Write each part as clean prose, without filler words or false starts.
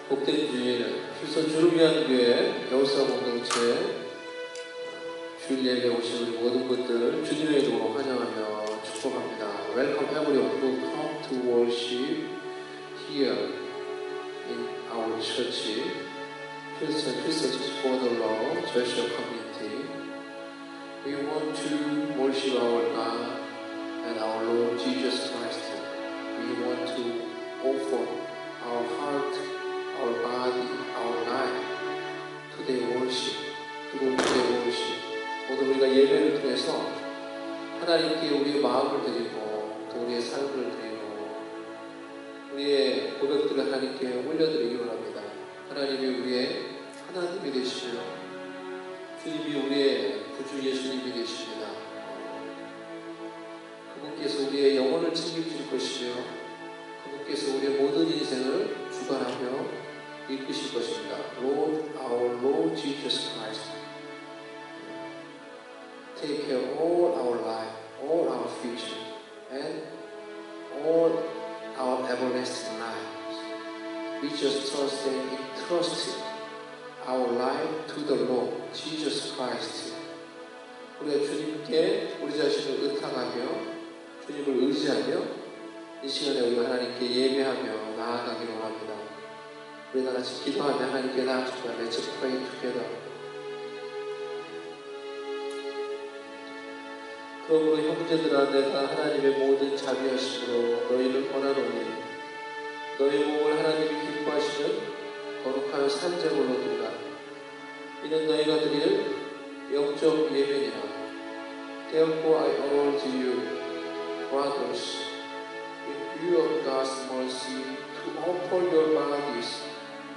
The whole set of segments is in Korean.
복된 주일, 그래서 주를 위한 교회 여우사 공동체 주일 예배에 오신 우리 모든 분들 주님의 이름으로 환영하며 축복합니다. Welcome everyone who come to worship here in our church, Christian Church for the Lord, Joshua Community. We want to worship our God and our Lord Jesus Christ. We want to offer our heart, our body, our life to the worship, to the worship. 모두 우리가 예배를 통해서 하나님께 우리의 마음을 드리고 또 우리의 삶을 드리고 우리의 고백들을 하나님께 올려드리기 원합니다. 하나님이 우리의 하나님이 되시며 주님이 우리의 구주 예수님이 되십니다. 그분께서 우리의 영혼을 책임질 것이며 그분께서 우리의 모든 인생을 주관하며 이끄실 것입니다. Lord, our Lord Jesus Christ, take care of all our life, all our future, and all our everlasting lives. We just trust and entrust our life to the Lord Jesus Christ. 우리가 주님께 우리 자신을 의탁하며 주님을 의지하며 이 시간에 우리가 하나님께 예배하며 나아가기를 원합니다. 우리 다 같이 기도하며 하나님께 나아갑시다. Let's pray together. 그러므로 형제들아, 내가 하나님의 모든 자비하심으로 너희를 권하노니 너희 몸을 하나님이 기뻐하시는 거룩한 산제물로 드리라. 이는 너희가 드릴 영적 예배니라. Therefore I urge you, brothers, in view of God's mercy, to offer your bodies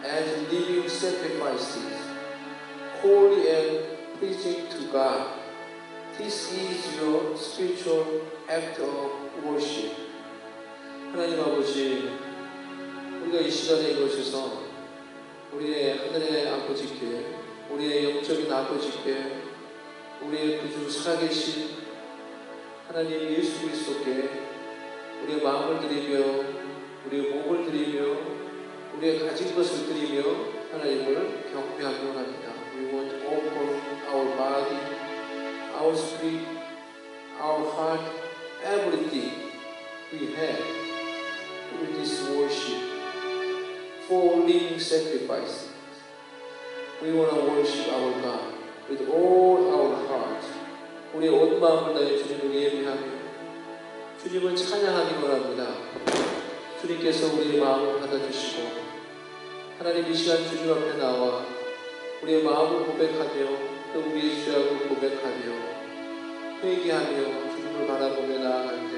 as living sacrifices, holy and pleasing to God. This is your spiritual act of worship. 하나님 아버지, 우리가 이 시간에 이곳에서 우리의 하늘의 아버지께, 우리의 영적인 아버지께, 우리의 구주 살아계신 하나님 예수 그리스도께 우리의 마음을 드리며 우리의 몸을 드리며 우리의 가진 것을 드리며 하나님을 경배하기 원합니다. We want to offer our body, our spirit, our heart, everything we have with this worship for living sacrifices. We want to worship our God with all our heart. 우리의 온 마음을 다해 주님을 예배하며 주님을 찬양하기 원합니다. 주님께서 우리의 마음을 받아주시고 하나님 이 시간 주님 앞에 나와 우리의 마음을 고백하며 또 우리의 죄악을 고백하며 회개하며 주님을 바라보며 나아갈 때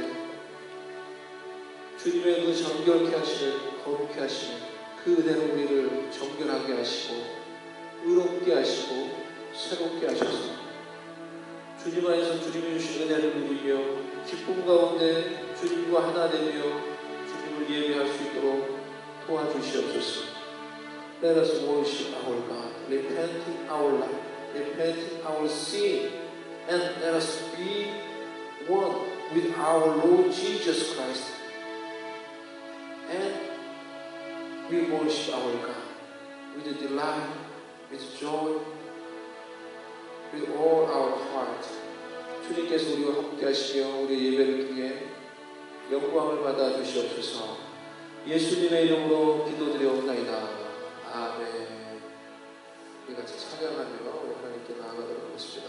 주님의 그 정결케 하시는 거룩케 하시는 그 은혜로 우리를 정결하게 하시고 의롭게 하시고 새롭게 하셔서 주님 안에서 주님이 주신 은혜를 누리며 기쁨 가운데 주님과 하나 되며 주님을 예배할 수 있도록 도와주시옵소서. Let us worship our God, repenting our life, repenting our sin, and let us be one with our Lord Jesus Christ. And we worship our God with delight, with joy, with all our heart. 주님께서 우리와 함께 하시며 우리의 예배를 통해 영광을 받아 주시옵소서. 예수님의 이름으로 기도드려옵나이다. 아멘. 우리 같이 찬양하며 우리 하나님께 나아가도록 하겠습니다.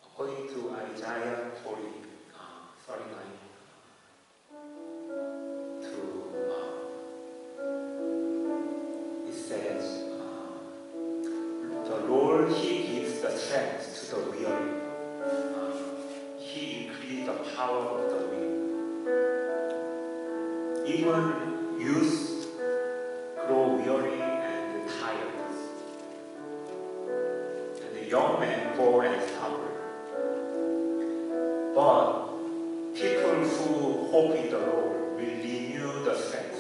According to Isaiah 39, it says, the Lord, He gives the strength to the weary. He increases the power of the weak. Even youth grow weary and tired, and the young men fall and stumble. But people who hope in the Lord will renew the strength.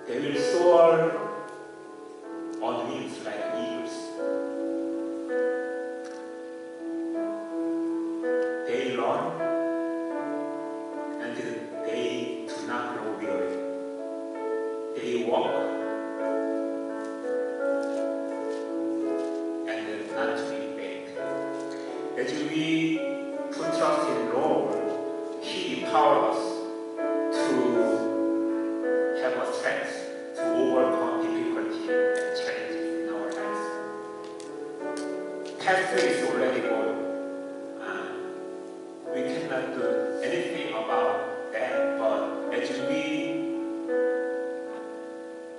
They will soar on wings like eagles. as we put trust in the Lord, He empowers us to have a strength to overcome difficulty and challenges in our lives. Past is already gone. We cannot do anything about that, but as we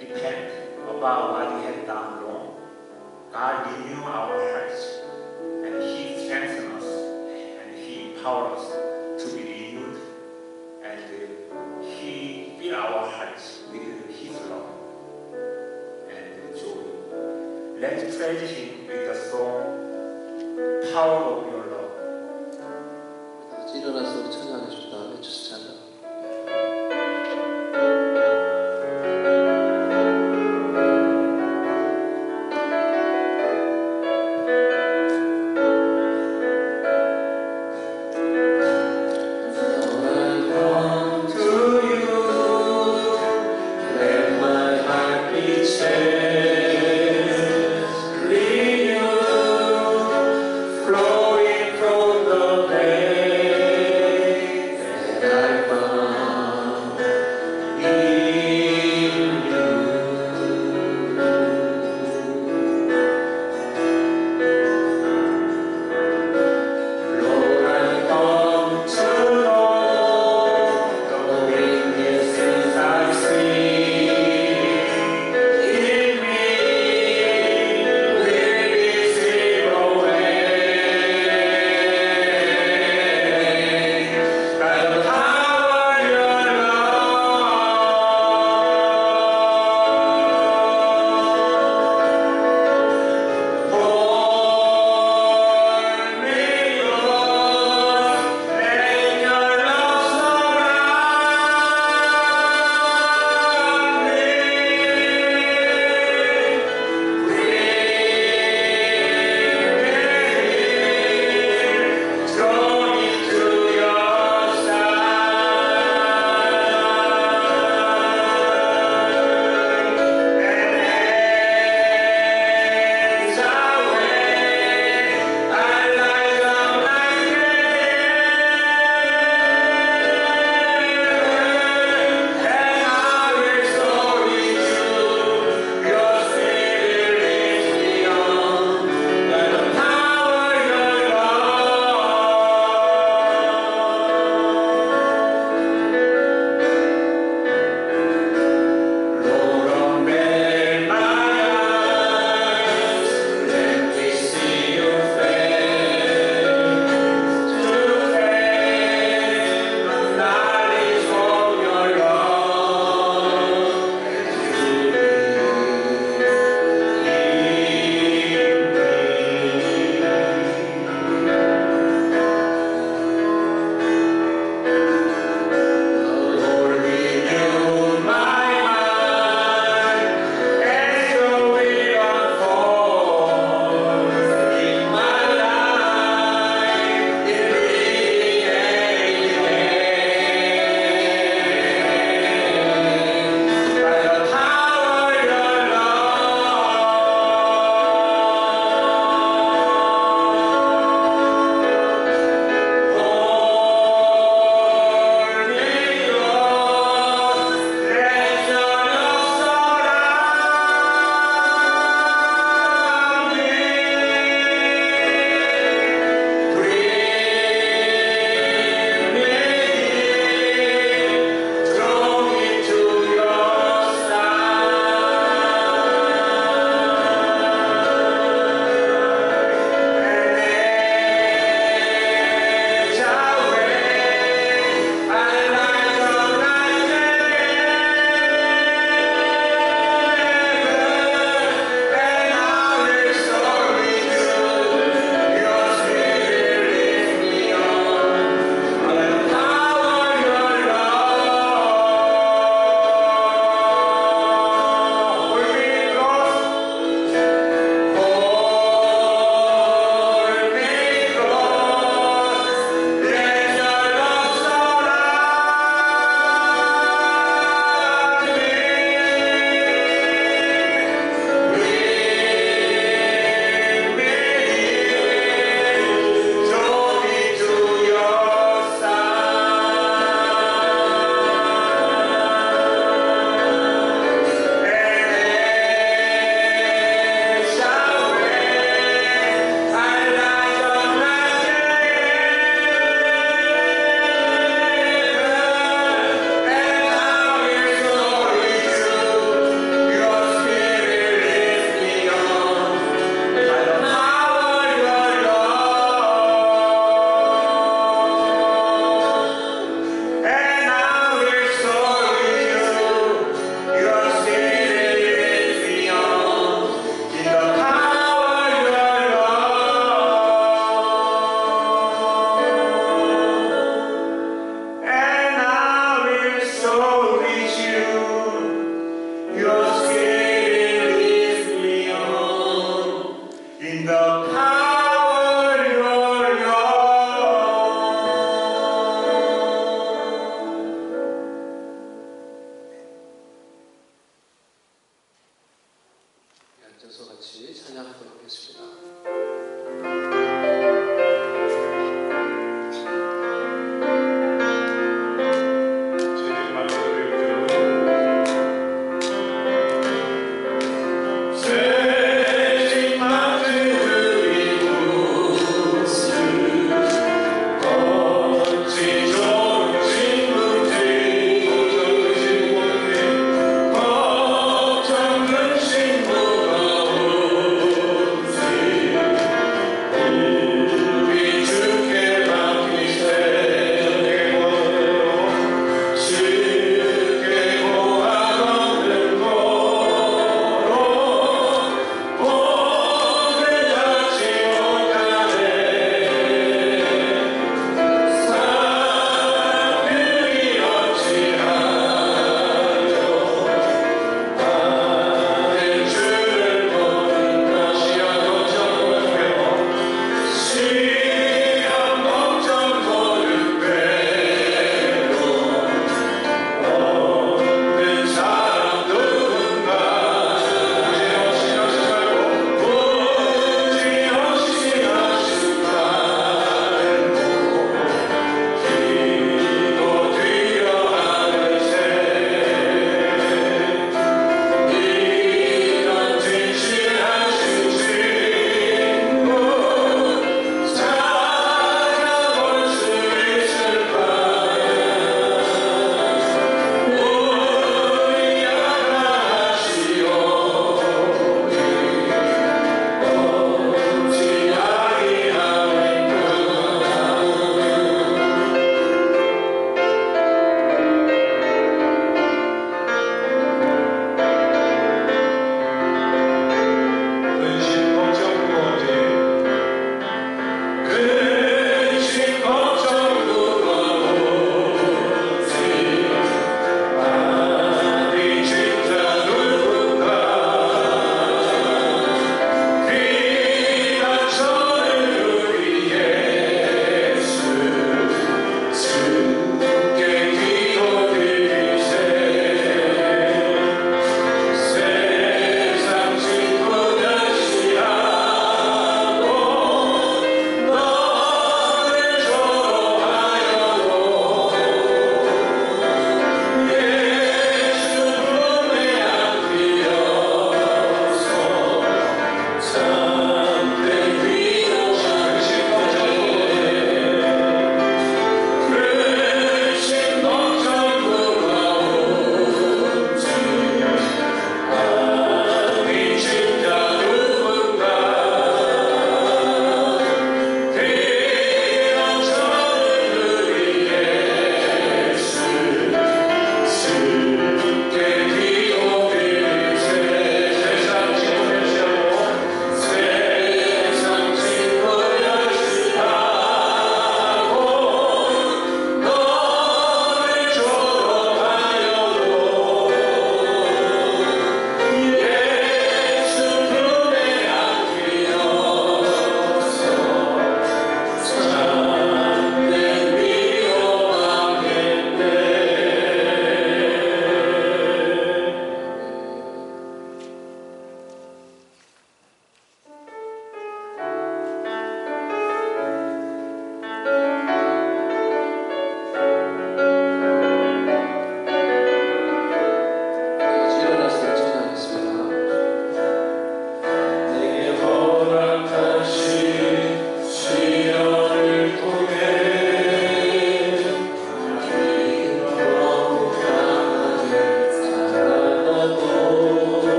repent about what we have done wrong, God renew our hearts, and He strengthens us, and He empowers us to be renewed, and He fill our hearts with His love and joy. Let's praise Him with the song, Power of Your Love. 일어나서 우리 찬양하겠습니다. 외쳐서 찬양. Flowing from the veins. in the power of your love. 앉아서 같이 찬양하도록 하겠습니다. 세신 만들이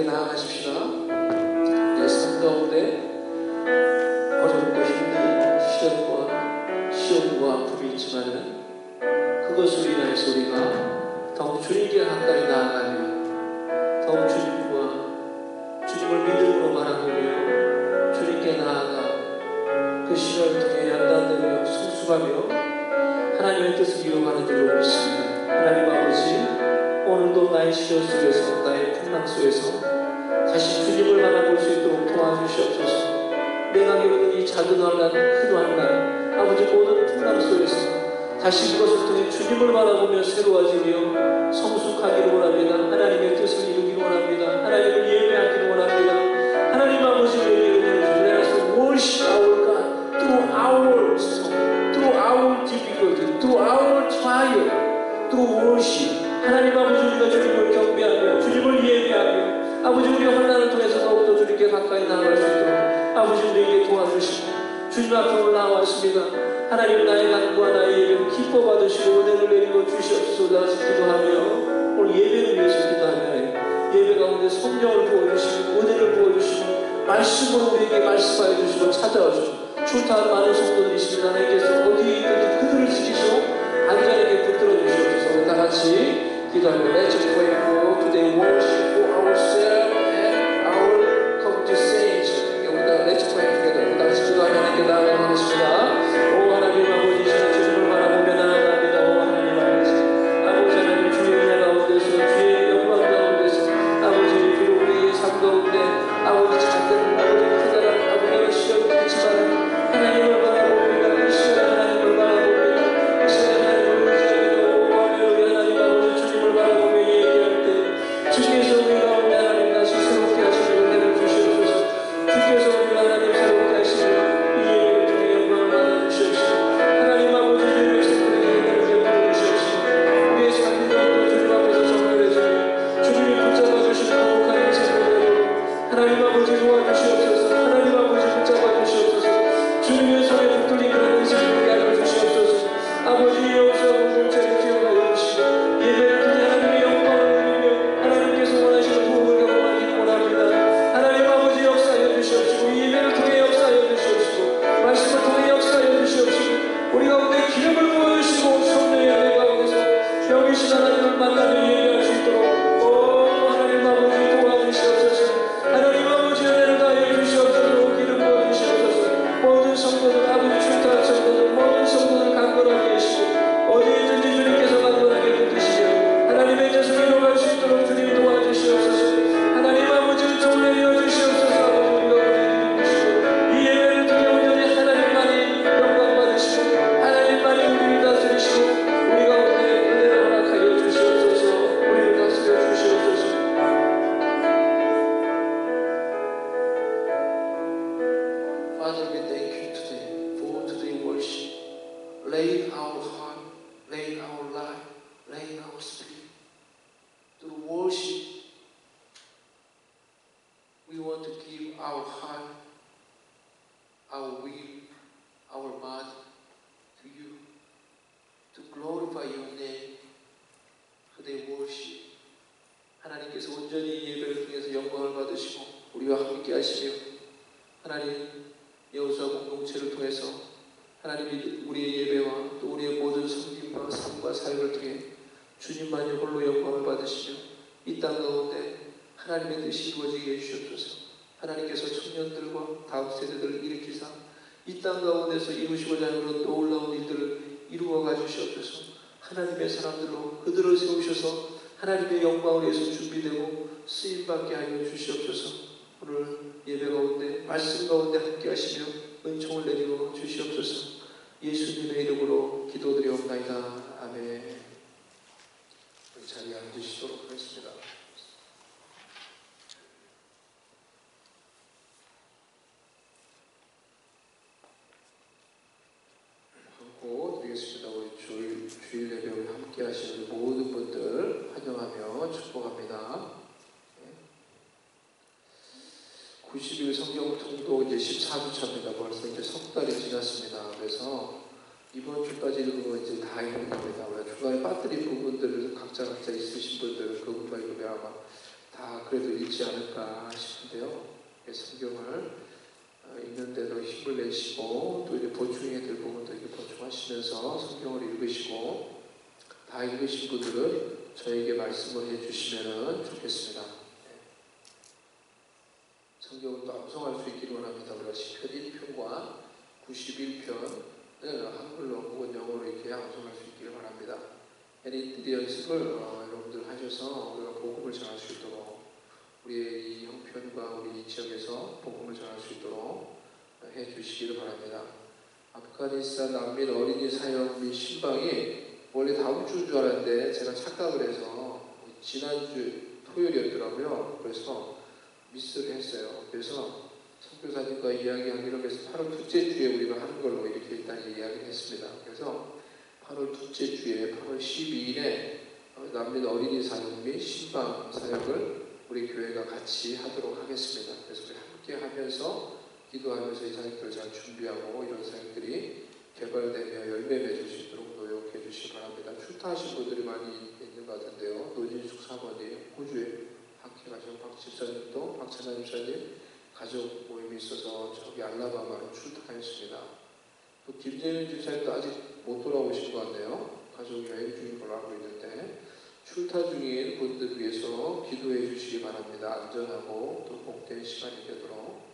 나아가십시다. 내 삶 가운데 어렵고 힘든 시험과 아픔이 있지만은 그것으로 인해서 우리가 더욱 주님께 가까이 나아가며 더욱 주님을 믿음으로 바라보며 주님께 나아가 그 시련을 통해 연단되며 성숙하며 하나님의 뜻을 이루어가는 줄로 믿습니다. 하나님 아버지, 오늘도 나의 시련 속에서 나의 풍랑 속에서 다시 주님을 바라볼 수 있도록 도와주시옵소서. 내가 겪는 이 작은 환난, 큰 환난, 아버지 모든 풍랑 속에서 다시 그것을 통해 주님을 바라보며 새로워지며 성숙하기를 원합니다. 하나님의 뜻을 이루기를 원합니다. 하나님을 예배하기를 원합니다. 하나님 아버지를 예배하는 Let us worship our God through our storm, through our difficulty, through our trial, through worship. 하나님 아버지, 우리가 주님을 경배하며 주님을 예배하며 아버지 우리가 환난을 통해서 더욱더 주님께 가까이 나아갈 수 있도록 아버지 우리에게 도와주시고 주님 앞에 올라왔습니다. 하나님 나의 간구와 나의 예배를 기뻐 받으시고 은혜를 내리고 주시옵소서. 기도하며 오늘 예배를 위해서 기도하며 예배 가운데 성령을 부어주시고 은혜를 부어주시고 말씀으로 우리에게 말씀하여 주시고 찾아와 주시고 출타한 많은 성도들이 있습니다. 하나님께서 어디에 있든지 그들을 지키시고 안전하게 붙들어 주시옵소서. 다같이 기도하며 Let's pray for today worship for ourselves and our community saints. Let's pray together. 다시 기도하며 하나님께 나아가겠습니다. 오 하나님 아버지, 주님을 바라보며 나아갑니다. 오 하나님 아버지, 하나님 주의 은혜 가운데서 주의 영광 가운데서 아버지 비록 우리의 삶 가운데 아버지 작은 아버지 크다란 아버지의 시험이 있지만 하나님을 바라봅니다. 이 시간 하나님을 바라봅니다. 이 시간 하나님을 의지하며 하나님 아버지 주님을 바라보며 얘기할 때 주께서 우리 가운데 하나님 다시 새롭게 하시는 은혜를 주시옵소서. 주께서 우리 하나님 새롭게 하시는 이 예배를 통해 영광을 받아주시옵시고 하나님 아버지 주의 백성들에게 은혜를 베풀어 주시옵시고 우리의 삶이 더욱더 주님 앞에서 정결해지며 주님이 붙잡아 주신 거룩한 인생을 되도록 하나님 아버지 도와주시옵소서. 하나님 아버지 붙잡아 주시옵소서. 주님의 손에 붙들린 그런 인생을 되게 하여 주시옵소서. 아버지 여호수아 공동체를 기억하여 주시고 예배를 통해 하나님의 영광을 누리며 하나님께서 원하시는 부흥을 경험하기를 원합니다. 하나님 아버지 역사하여 주시옵시고 예배를 통해 역사하여 주시옵시고 말씀을 통해 역사하여 주시옵시고 우리 가운데 기름을 부어주시고 성령의 은혜 가운데서 영이신 하나님을 만나며 예배할 수 있도록 오 하나님 아버지 도와주시옵소서. 하나님 아버지 은혜를 다해 주시옵소서. 기름 부어주시옵소서. 모든 성도들 아버지 출타한 성도들 모든 성도들 강건하게 하시고 어디에 있든지 주님께서 강건하게 붙드시며 하나님의 뜻을 이루어갈 수 있도록 주님 도와주시옵소서. 하나님 아버지 정을 내려 주시옵소서. 아버지 우리가 은혜 주시고 이 예배를 통해 온전히 하나님만이 영광 받으시고 하나님만이 우리를 다스리시고 우리 가운데 은혜를 허락하여 주시옵소서. 우리를 다스려 주시옵소서. Father, we thank you today for today worship. Lay in our heart, lay in our life, lay in our spirit. Through worship, we want to give our heart, our will, our body to you, to glorify your name. today worship. 하나님께서 온전히 예배를 통해서 영광을 받으시고 우리와 함께 하시며 하나님 여호수아 공동체를 통해서 하나님이 우리의 예배와 또 우리의 모든 섬김과 삶과 사역을 통해 주님만이 홀로 영광을 받으시며 이 땅 가운데 하나님의 뜻이 이루어지게 해주시옵소서. 하나님께서 청년들과 다음 세대들을 일으키사 이 땅 가운데서 이루시고자 하는 그런 놀라운 일들을 이루어가 주시옵소서. 하나님의 사람들로 그들을 세우셔서 하나님의 영광을 위해서 준비되고 쓰임받게 하여 주시옵소서. 오늘 예배 가운데 말씀 가운데 함께 하시며 은총을 내리고 주시옵소서. 예수님의 이름으로 기도드리옵나이다. 아멘. 우리 자리에 앉으시도록 하겠습니다. 함께 드리겠습니다. 우리 주일 예배를 함께 하시는 모든 분들 환영하며 축복합니다. 90일 성경 통독 이제 14주차입니다. 벌써 이제 석 달이 지났습니다. 그래서 이번 주까지 읽으면 이제 다 읽는 겁니다. 우리가 중간에 빠뜨린 부분들을 각자 있으신 분들 그 부분만 읽으면 아마 다 그래도 읽지 않을까 싶은데요. 성경을 읽는 데도 힘을 내시고 또 이렇게 보충해야 될 부분도 이렇게 보충하시면서 성경을 읽으시고 다 읽으신 분들은 저에게 말씀을 해주시면 좋겠습니다. 성경을 또 암송할 수 있기를 원합니다. 우리가 시편 1편과 91편을 한글로 혹은 영어로 이렇게 암송할 수 있기를 바랍니다. 이 연습을 여러분들 하셔서 우리가 복음을 전할 수 있도록 우리의 이 형편과 우리 이 지역에서 복음을 전할 수 있도록 해주시기를 바랍니다. 아프가니스탄 난민 어린이 사역 및 신방이 원래 다음 주인 줄 알았는데 제가 착각을 해서 지난주 토요일이었더라고요. 그래서 미스를 했어요. 그래서 선교사님과 이야기하기로 해서 8월 둘째 주에 우리가 하는 걸로 이렇게 일단 이야기를 했습니다. 그래서 8월 둘째 주에 8월 12일에 난민 어린이 사역 및 신방 사역을 우리 교회가 같이 하도록 하겠습니다. 그래서 우리 함께 하면서 기도하면서 이 사역들을 잘 준비하고 이런 사역들이 개발되며 열매 맺을 수 있도록 노력해 주시기 바랍니다. 출타하신 분들이 많이 있는 것 같은데요. 노진숙 사모님, 호주에 함께 가셔서 박 집사님도 박찬하 집사님 가족 모임이 있어서 저기 알라바마로 출타했습니다. 또 김재윤 집사님도 아직 못 돌아오신 것 같네요. 가족 여행 중인 걸로 알고 있는데 출타 중인 분들 위해서 기도해 주시기 바랍니다. 안전하고 또 복된 시간이 되도록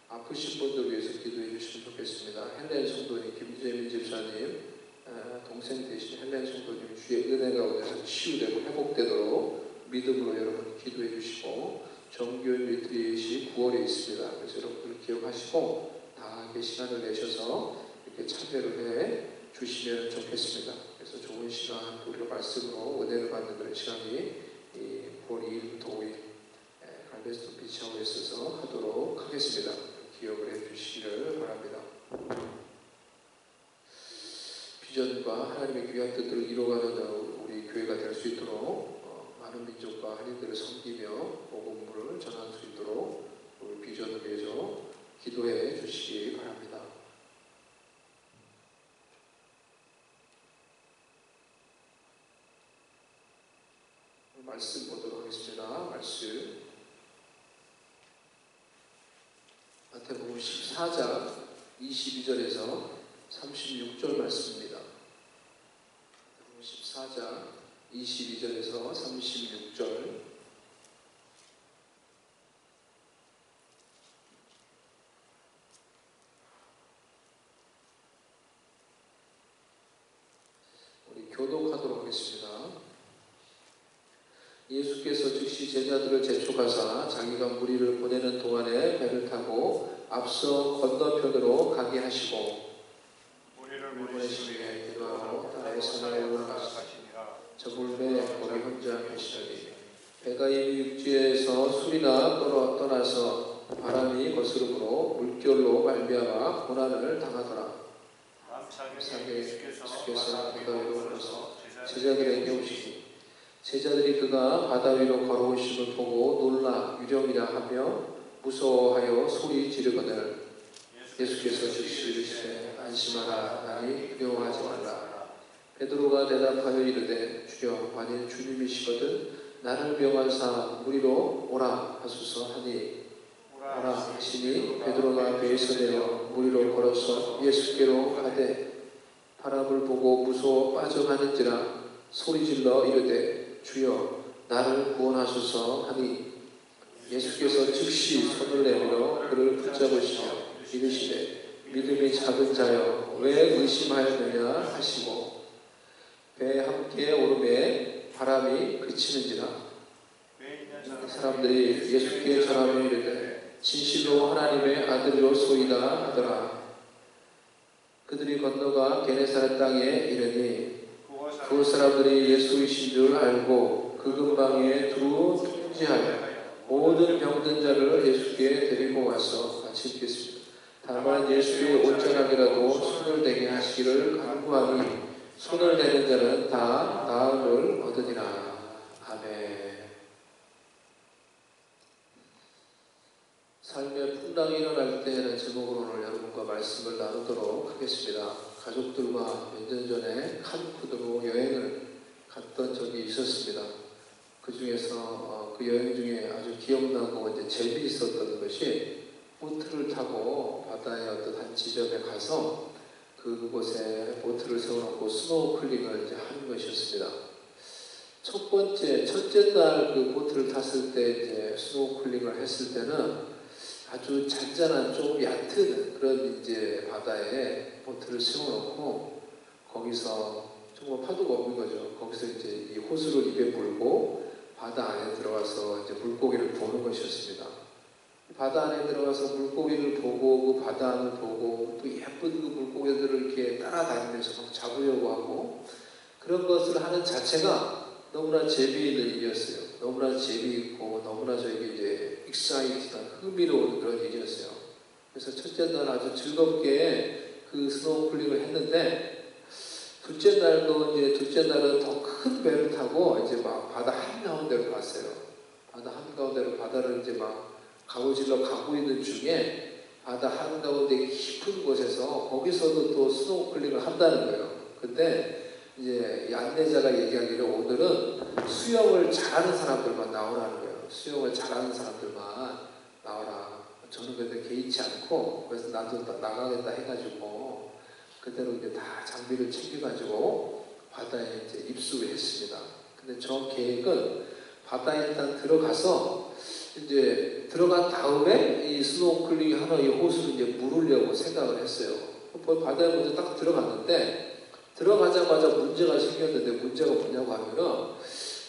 아프신 분들 위해서 기도해 주시면 좋겠습니다. 헬렌 성도님, 김재민 집사님 동생 대신 헬렌 성도님 주의 은혜 가운데서 치유되고 회복되도록 믿음으로 여러분 기도해 주시고 정교회 리트릿이 9월에 있습니다. 그래서 여러분들 기억하시고 다 이렇게 시간을 내셔서 이렇게 참여를 해 주시면 좋겠습니다. 그래서 좋은 시간 우리가 말씀으로 은혜를 받는 그런 시간이 9월 2일부터 5일 갈베스톤 비치하우스에서 하도록 하겠습니다. 기억을 해 주시기를 바랍니다. 비전과 하나님의 귀한 뜻들을 이루어가는 우리 교회가 될 수 있도록 많은 민족과 한인들을 섬기며 복음을 전할 수 있도록 우리 비전을 위해서 기도해 주시기 바랍니다. 말씀 보도록 하겠습니다. 말씀 마태복음 14장 22절에서 36절 말씀입니다. 14장 22절에서 36절 우리 교독하도록 하겠습니다. 예수께서 즉시 제자들을 재촉하사 자기가 무리를 보내는 동안에 배를 타고 앞서 건너편으로 가게 하시고 무리를 보내시기 위해 기도하고 나의 산에 올라가시니라. 저물매 거기 혼자 계시더니 배가 이미 육지에서 술이나 떠나서 바람이 거스름으로 물결로 말미암아 고난을 당하더라. 사계 예수께서 바다 위로 걸어서 제자들에게 오시니 제자들이 그가 바다 위로 걸어오심을 보고 놀라 유령이라 하며 무서워하여 소리 지르거늘 예수께서 즉시 이르시되 안심하라 나니 두려워하지 말라. 베드로가 대답하여 이르되 주여 만일 주님이시거든 나를 명하사 무리로 오라 하소서 하니 오라 하시니 베드로가 배에서 내려 무리로 걸어서 예수께로 가되 바람을 보고 무서워 빠져가는지라 소리질러 이르되 주여 나를 구원하소서 하니 예수께서 즉시 손을 내밀어 그를 붙잡으시며 이르시되 믿음이 작은 자여 왜 의심하였느냐 하시고 배에 함께 오르매 바람이 그치는지라. 사람들이 예수께 전하며 이르되 진실로 하나님의 아들이로소이다 하더라. 그들이 건너가 게네사렛 땅에 이르니 그 사람들이 예수이신 줄 알고 그 근방에 두루 통지하여 모든 병든 자를 예수께 데리고 와서 같이 읽겠습니다. 다만 예수의 온전하게라도 손을 대게 하시기를 간구하니 손을 대는 자는 다 나음을 얻으리라. 아멘. 삶의 풍랑이 일어날 때라는 제목으로 오늘 여러분과 말씀을 나누도록 하겠습니다. 가족들과 몇 년 전에 칸쿤으로 여행을 갔던 적이 있었습니다. 그 중에서 그 여행 중에 아주 기억나고 이제 재미있었던 것이 보트를 타고 바다의 어떤 한 지점에 가서 그곳에 보트를 세워놓고 스노우클링을 이제 하는 것이었습니다. 첫째 날 그 보트를 탔을 때 이제 스노우클링을 했을 때는 아주 잔잔한 조금 얕은 그런 이제 바다에 보트를 세워놓고 거기서 정말 파도가 없는 거죠. 거기서 이제 이 호수를 입에 물고 바다 안에 들어가서 이제 물고기를 보는 것이었습니다. 바다 안에 들어가서 물고기를 보고 그 바다 안을 보고 또 예쁜 그 물고기들을 이렇게 따라다니면서 막 잡으려고 하고 그런 것을 하는 자체가 너무나 재미있는 일이었어요. 너무나 재미있고 너무나 저에게 이제 익사이트한 흥미로운 그런 일이었어요. 그래서 첫째 날 아주 즐겁게 그 스노우클링을 했는데 둘째 날은 더 큰 배를 타고 이제 막 바다 한가운데로 갔어요. 바다 한가운데로 바다를 이제 막 가로질러 가고 있는 중에 바다 한가운데 깊은 곳에서 거기서도 또 스노우클링을 한다는 거예요. 근데 이제 이 안내자가 얘기하기를 오늘은 수영을 잘하는 사람들만 나오라는 거예요. 수영을 잘하는 사람들만 나와라. 저는 근데 개의치 않고 그래서 나도 나가겠다 해가지고 그대로 이제 다 장비를 챙겨가지고 바다에 이제 입수를 했습니다. 근데 저 계획은 바다에 일단 들어가서 이제 들어간 다음에 이 스노우클링 하러 이 호수를 이제 물으려고 생각을 했어요. 바다에 먼저 딱 들어갔는데 들어가자마자 문제가 생겼는데 문제가 뭐냐고 하면은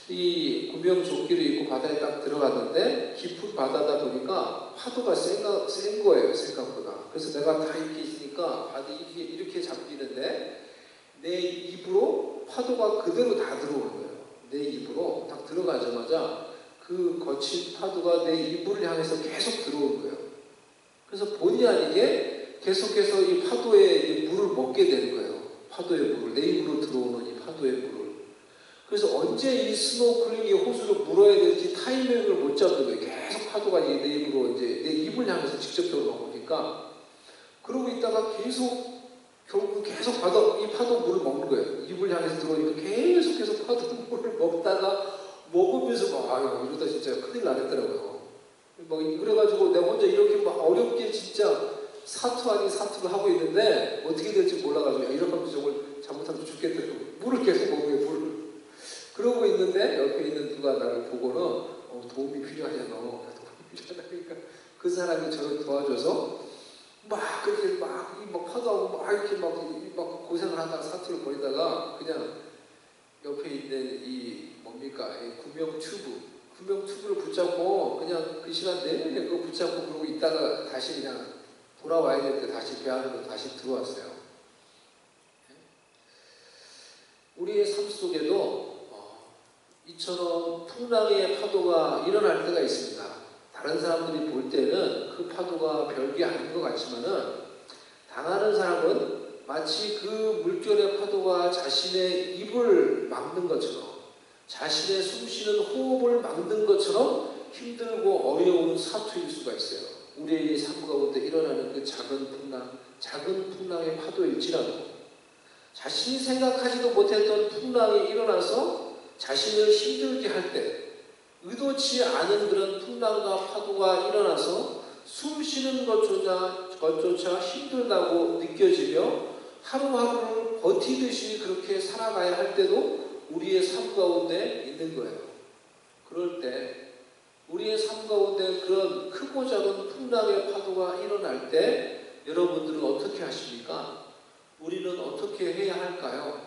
이 구명조끼를 입고 바다에 딱 들어갔는데 깊은 바다다 보니까 파도가 센 거예요, 생각보다. 그래서 내가 다 이렇게 있으니까 바다 이렇게 잠기는데 내 입으로 파도가 그대로 다 들어오는 거예요. 내 입으로 딱 들어가자마자 그 거친 파도가 내 이불을 향해서 계속 들어오는 거예요. 그래서 본의 아니게 계속해서 이 파도의 물을 먹게 되는 거예요. 파도의 물을, 내 입으로 들어오는 이 파도의 물을. 그래서 언제 이 스노우클링 이 호수를 물어야 될지 타이밍을 못 잡는 거예요. 계속 파도가 내 입으로 이제 내 입을 향해서 직접적으로 오니까. 그러고 있다가 결국 계속 이 파도 물을 먹는 거예요. 입을 향해서 들어오니까 계속 파도 물을 먹다가 먹으면서 이러다 진짜 큰일 나겠더라고요. 그래가지고 내가 혼자 이렇게 막 어렵게 진짜 사투 아닌 사투를 하고 있는데 어떻게 될지 몰라가지고 이렇게 하면 저걸 잘못하면 죽겠더라고. 물을 계속 먹어요, 물을. 그러고 있는데 옆에 있는 누가 나를 보고는 도움이 필요하냐 너. 도움이 필요하다니까 그 사람이 저를 도와줘서 막 그렇게 막 파도하고 막 이렇게 막 고생을 하다가 사투를 벌이다가 그냥 옆에 있는 이 구명 튜브를 붙잡고 그냥 그 시간 내내 그거 붙잡고 그러고 있다가 다시 그냥 돌아와야 될 때 다시 배 안으로 다시 들어왔어요. 우리의 삶 속에도 이처럼 풍랑의 파도가 일어날 때가 있습니다. 다른 사람들이 볼 때는 그 파도가 별게 아닌 것 같지만은 당하는 사람은 마치 그 물결의 파도가 자신의 입을 막는 것처럼 자신의 숨쉬는 호흡을 막는 것처럼 힘들고 어려운 사투일 수가 있어요. 우리의 삶 가운데 일어나는 그 작은 풍랑의 파도일지라도 자신이 생각하지도 못했던 풍랑이 일어나서 자신을 힘들게 할 때 의도치 않은 그런 풍랑과 파도가 일어나서 숨 쉬는 것조차 힘들다고 느껴지며 하루하루를 버티듯이 그렇게 살아가야 할 때도 우리의 삶 가운데 있는 거예요. 그럴 때 우리의 삶 가운데 그런 크고 작은 풍랑의 파도가 일어날 때 여러분들은 어떻게 하십니까? 우리는 어떻게 해야 할까요?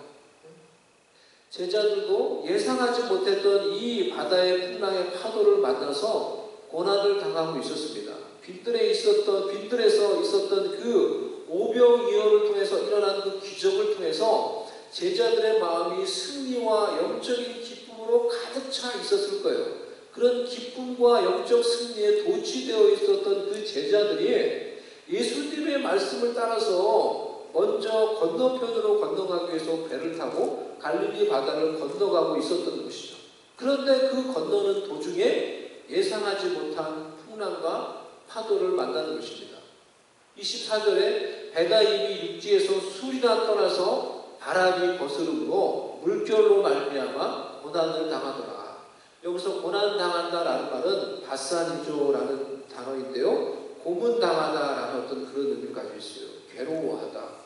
제자들도 예상하지 못했던 이 바다의 풍랑의 파도를 만나서 고난을 당하고 있었습니다. 빈들에서 있었던 그 오병이어를 통해서 일어난 그 기적을 통해서 제자들의 마음이 승리와 영적인 기쁨으로 가득 차 있었을 거예요. 그런 기쁨과 영적 승리에 도취되어 있었던 그 제자들이 예수님의 말씀을 따라서 먼저 건너편으로 건너가기 위해서 배를 타고 갈릴리 바다를 건너가고 있었던 것이죠. 그런데 그 건너는 도중에 예상하지 못한 풍랑과 파도를 만나는 것입니다. 24절에 배가 이미 육지에서 술이나 떠나서 바람이 거스름으로 물결로 말미암아 고난을 당하더라. 여기서 고난당한다라는 말은 바산이조라는 단어인데요. 고문당하다라는 어떤 그런 의미를 가지고 있어요. 괴로워하다.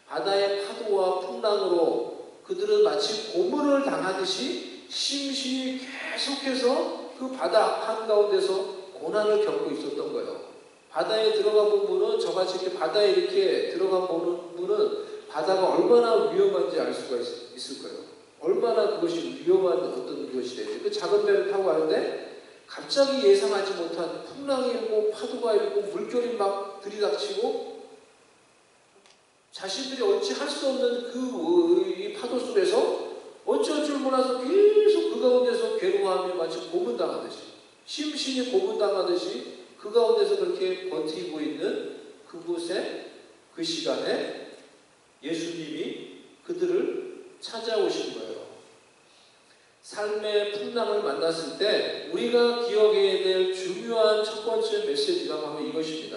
바다의 파도와 풍랑으로 그들은 마치 고문을 당하듯이 심신이 계속해서 그 바다 한가운데서 고난을 겪고 있었던 거예요. 바다에 들어가 본 분은 저같이 이렇게 바다에 이렇게 들어가 보는 분은 바다가 얼마나 위험한지 알 수가 있을 거예요. 얼마나 그것이 위험한 어떤 것이 되죠. 그 작은 배를 타고 가는데 갑자기 예상하지 못한 풍랑이 일고 파도가 일고 물결이 막 들이닥치고 자신들이 어찌할 수 없는 이 파도 속에서 어쩔 줄 몰라서 계속 그 가운데서 괴로워하며 마치 고문당하듯이 심신이 고문당하듯이 그 가운데서 그렇게 버티고 있는 그곳에 그 시간에 예수님이 그들을 찾아오신 거예요. 삶의 풍랑을 만났을 때 우리가 기억해야 될 중요한 첫 번째 메시지가 바로 이것입니다.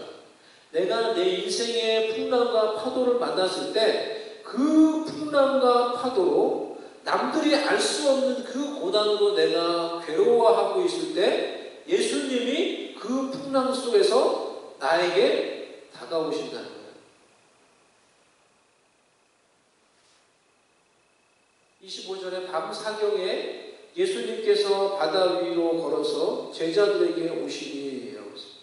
내가 내 인생의 풍랑과 파도를 만났을 때 그 풍랑과 파도로 남들이 알 수 없는 그 고난으로 내가 괴로워하고 있을 때 예수님이 그 풍랑 속에서 나에게 다가오신다는 거예요. 25절에 밤 사경에 예수님께서 바다 위로 걸어서 제자들에게 오시니라고 했습니다.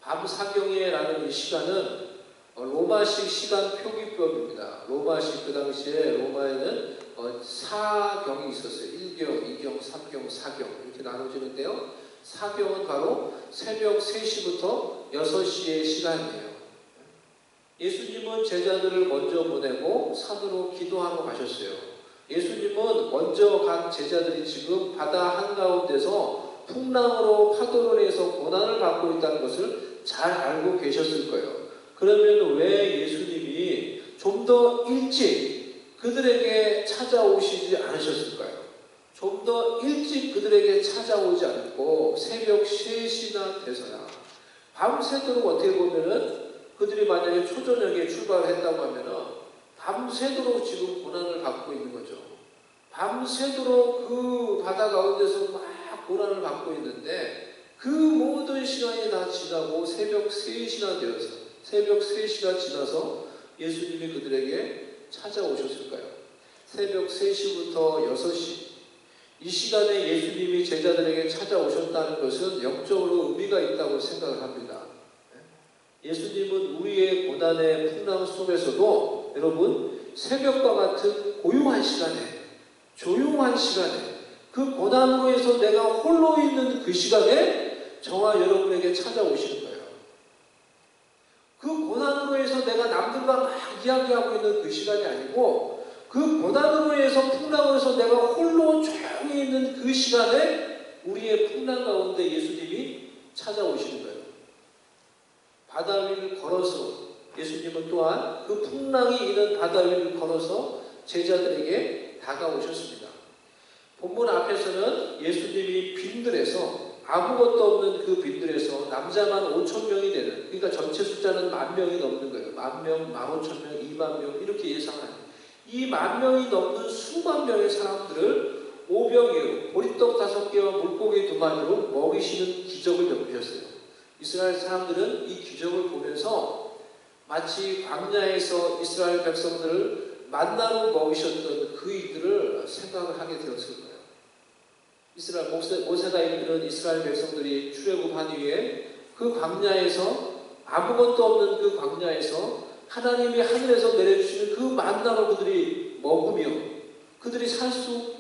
밤 사경에라는 이 시간은 로마식 시간 표기법입니다. 로마식 그 당시에 로마에는 사경이 있었어요. 1경, 2경, 3경, 4경 이렇게 나눠지는데요. 사경은 바로 새벽 3시부터 6시의 시간이에요. 예수님은 제자들을 먼저 보내고 산으로 기도하러 가셨어요. 예수님은 먼저 간 제자들이 지금 바다 한가운데서 풍랑으로 파도로 인해서 고난을 받고 있다는 것을 잘 알고 계셨을 거예요. 그러면 왜 예수님이 좀 더 일찍 그들에게 찾아오시지 않으셨을까요? 좀 더 일찍 그들에게 찾아오지 않고 새벽 3시나 돼서야 밤새도록 어떻게 보면은 그들이 만약에 초저녁에 출발을 했다고 하면은 밤새도록 지금 고난을 받고 있는 거죠. 밤새도록 그 바다 가운데서 막 고난을 받고 있는데 그 모든 시간이 다 지나고 새벽 3시나 되어서 새벽 3시가 지나서 예수님이 그들에게 찾아오셨을까요? 새벽 3시부터 6시 이 시간에 예수님이 제자들에게 찾아오셨다는 것은 영적으로 의미가 있다고 생각을 합니다. 예수님은 우리의 고난의 풍랑 속에서도 여러분 새벽과 같은 고요한 시간에 조용한 시간에 그 고난으로 해서 내가 홀로 있는 그 시간에 저와 여러분에게 찾아오시는 거예요. 그 고난으로 해서 내가 남들과 막 이야기하고 있는 그 시간이 아니고 그 고난으로 해서 풍랑으로 해서 내가 홀로 조용히 있는 그 시간에 우리의 풍랑 가운데 예수님이 찾아오시는 거예요. 바다 위를 걸어서 예수님은 또한 그 풍랑이 있는 바다 위를 걸어서 제자들에게 다가오셨습니다. 본문 앞에서는 예수님이 빈들에서 아무것도 없는 그 빈들에서 남자만 5,000명이 되는 그러니까 전체 숫자는 10,000명이 넘는 거예요. 10,000명, 15,000명, 20,000명 이렇게 예상하는 이 10,000명이 넘는 수만 명의 사람들을 오병이로 보리떡 5개와 물고기 2마리로 먹이시는 기적을 베푸셨어요. 이스라엘 사람들은 이 기적을 보면서 마치 광야에서 이스라엘 백성들을 만나로 먹이셨던 그 일들을 생각을 하게 되었을 거예요. 이스라엘 모세가 이끄는 이스라엘 백성들이 출애굽한 이후에 그 광야에서 아무것도 없는 그 광야에서 하나님이 하늘에서 내려주시는 그 만나로 그들이 먹으며 그들이 살 수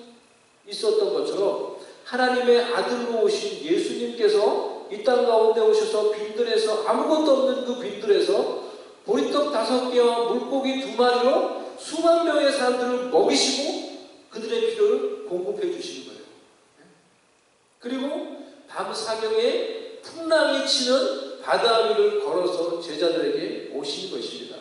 있었던 것처럼 하나님의 아들로 오신 예수님께서 이 땅 가운데 오셔서 빈들에서 아무것도 없는 그 빈들에서 보리떡 5개와 물고기 2마리로 수만 명의 사람들을 먹이시고 그들의 필요를 공급해 주시는 거예요. 그리고 밤 사경에 풍랑이 치는 바다 위를 걸어서 제자들에게 오신 것입니다.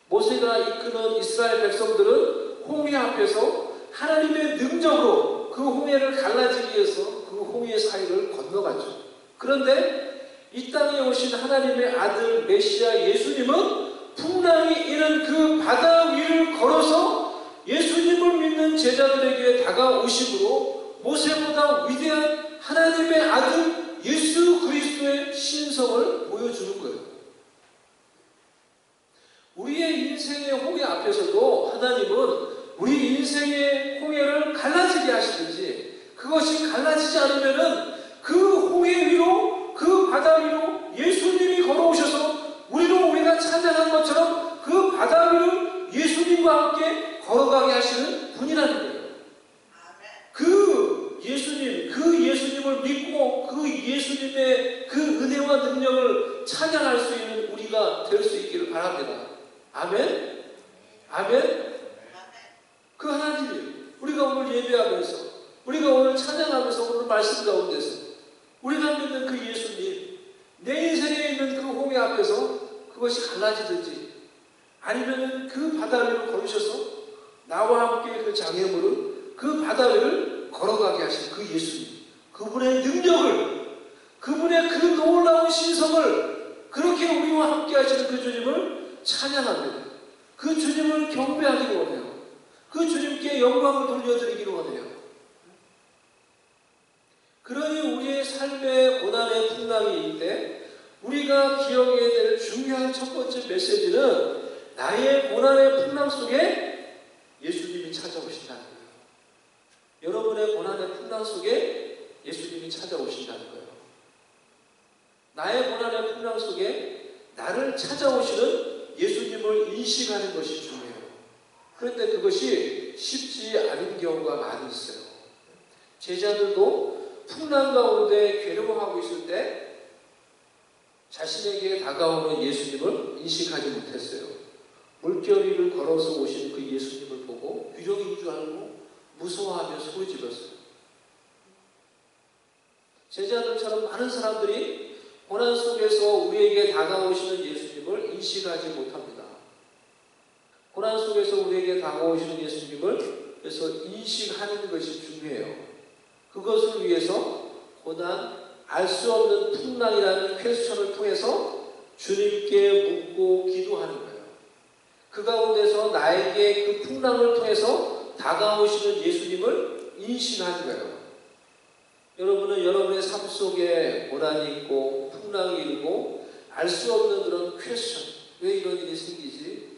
모세가 이끄는 이스라엘 백성들은 홍해 앞에서 하나님의 능력으로 그 홍해를 갈라지기 위해서 그 홍해 사이를 건너갔죠. 그런데 이 땅에 오신 하나님의 아들 메시아 예수님은 풍랑이 이른 그 바다 위를 걸어서 예수님을 믿는 제자들에게 다가오심으로 모세보다 위대한 하나님의 아들 예수 그리스도의 신성을 보여주는 거예요. 우리의 인생의 홍해 앞에서도 하나님은 우리 인생의 홍해를 갈라지게 하시든지, 그것이 갈라지지 않으면은 그 홍해 위로, 그 바다 위로 예수님이 걸어오셔서 우리가 찬양한 것처럼 그 바다 위를 예수님과 함께 걸어가게 하시는 분이라는 거예요. 그 예수님을 믿고 그 예수님의 그 은혜와 능력을 찬양할 수 있는 우리가 될 수 있기를 바랍니다. 아멘? 아멘? 그 하나님이 우리가 오늘 예배하면서, 우리가 오늘 찬양하면서, 오늘 말씀 가운데서 우리가 믿는 그 예수님, 내 인생에 있는 그 홍해 앞에서 그것이 갈라지든지, 아니면 그 바다 위로 걸으셔서 나와 함께 그 장애물을, 그 바다 위를 걸어가게 하신 그 예수님, 그분의 능력을, 그분의 그 놀라운 신성을, 그렇게 우리와 함께 하시는 그 주님을 찬양합니다. 그 주님을 경배하기를 원해요. 그 주님께 영광을 돌려드리기를 원해요. 그러니 우리의 삶의 고난의 풍랑이 때 우리가 기억해야 될 중요한 첫 번째 메시지는, 나의 고난의 풍랑 속에 예수님이 찾아오신다는 거예요. 여러분의 고난의 풍랑 속에 예수님이 찾아오신다는 거예요. 나의 고난의 풍랑 속에 나를 찾아오시는 예수님을 인식하는 것이 중요해요. 그런데 그것이 쉽지 않은 경우가 많이 있어요. 제자들도 풍랑 가운데 괴로워하고 있을 때 자신에게 다가오는 예수님을 인식하지 못했어요. 물결 위를 걸어서 오시는 그 예수님을 보고 유령인 줄 알고 무서워하며 소리 질렀어요. 제자들처럼 많은 사람들이 고난 속에서 우리에게 다가오시는 예수님을 인식하지 못합니다. 고난 속에서 우리에게 다가오시는 예수님을 그래서 인식하는 것이 중요해요. 그것을 위해서 고난, 알 수 없는 풍랑이라는 퀘스천을 통해서 주님께 묻고 기도하는 거예요. 그 가운데서 나에게 그 풍랑을 통해서 다가오시는 예수님을 인식하는 거예요. 여러분은 여러분의 삶 속에 고난이 있고 풍랑이 있고 알 수 없는 그런 퀘스천, 왜 이런 일이 생기지?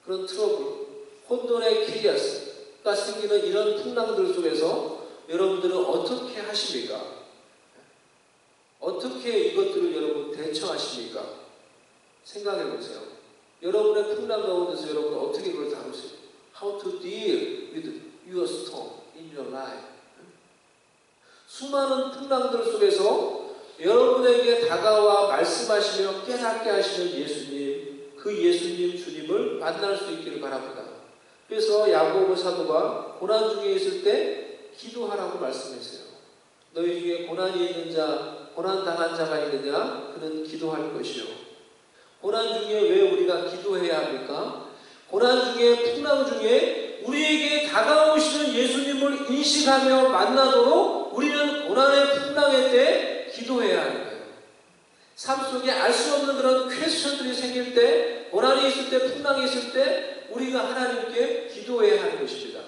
그런 트러블, 혼돈의 케이오스가 생기는 이런 풍랑들 속에서 여러분들은 어떻게 하십니까? 어떻게 이것들을 여러분 대처하십니까? 생각해 보세요. 여러분의 풍랑 가운데서 여러분은 어떻게 그걸 다루세요? How to deal with your storm in your life. 수많은 풍랑들 속에서 여러분에게 다가와 말씀하시며 깨닫게 하시는 예수님, 그 예수님 주님을 만날 수 있기를 바랍니다. 그래서 야고보 사도가 고난 중에 있을 때 기도하라고 말씀했어요. 너희 중에 고난이 있는 자, 고난 당한 자가 있느냐? 그는 기도할 것이요. 고난 중에 왜 우리가 기도해야 합니까? 고난 중에, 풍랑 중에 우리에게 다가오시는 예수님을 인식하며 만나도록 우리는 고난의 풍랑의 때 기도해야 하는 거예요. 삶 속에 알 수 없는 그런 퀘스천들이 생길 때, 고난이 있을 때, 풍랑이 있을 때 우리가 하나님께 기도해야 하는 것입니다.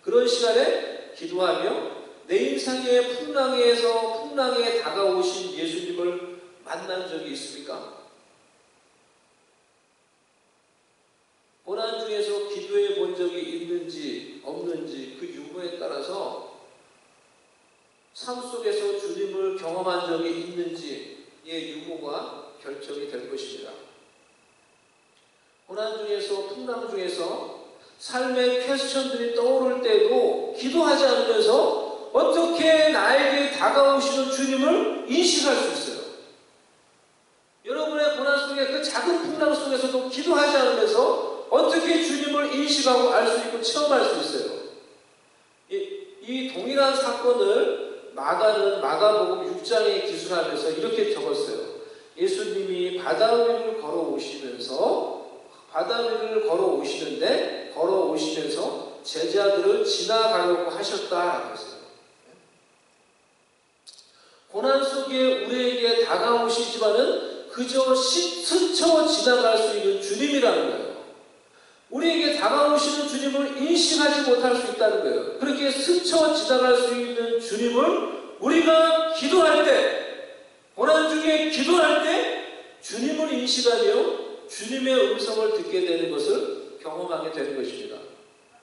그런 시간에 기도하며 내 인생의 풍랑에 다가오신 예수님을 만난 적이 있습니까? 고난 중에서 기도해 본 적이 있는지 없는지 그 유무에 따라서 삶 속에서 주님을 경험한 적이 있는지의 유무가 결정이 될 것입니다. 고난 중에서, 풍랑 중에서 삶의 퀘스천들이 떠오를 때도 기도하지 않으면서 어떻게 나에게 다가오시는 주님을 인식할 수 있어요? 여러분의 고난 속에 그 작은 풍랑 속에서도 기도하지 않으면서 어떻게 주님을 인식하고 알 수 있고 체험할 수 있어요? 이 동일한 사건을 마가는 마가복음 6장에 기술하면서 이렇게 적었어요. 예수님이 바다 위를 걸어오시면서 제자들을 지나가려고 하셨다라고 했어요. 고난 속에 우리에게 다가오시지만은 그저 스쳐 지나갈 수 있는 주님이라는 거예요. 우리에게 다가오시는 주님을 인식하지 못할 수 있다는 거예요. 그렇게 스쳐 지나갈 수 있는 주님을 우리가 기도할 때, 고난 중에 기도할 때 주님을 인식하며 주님의 음성을 듣게 되는 것을 경험하게 되는 것입니다.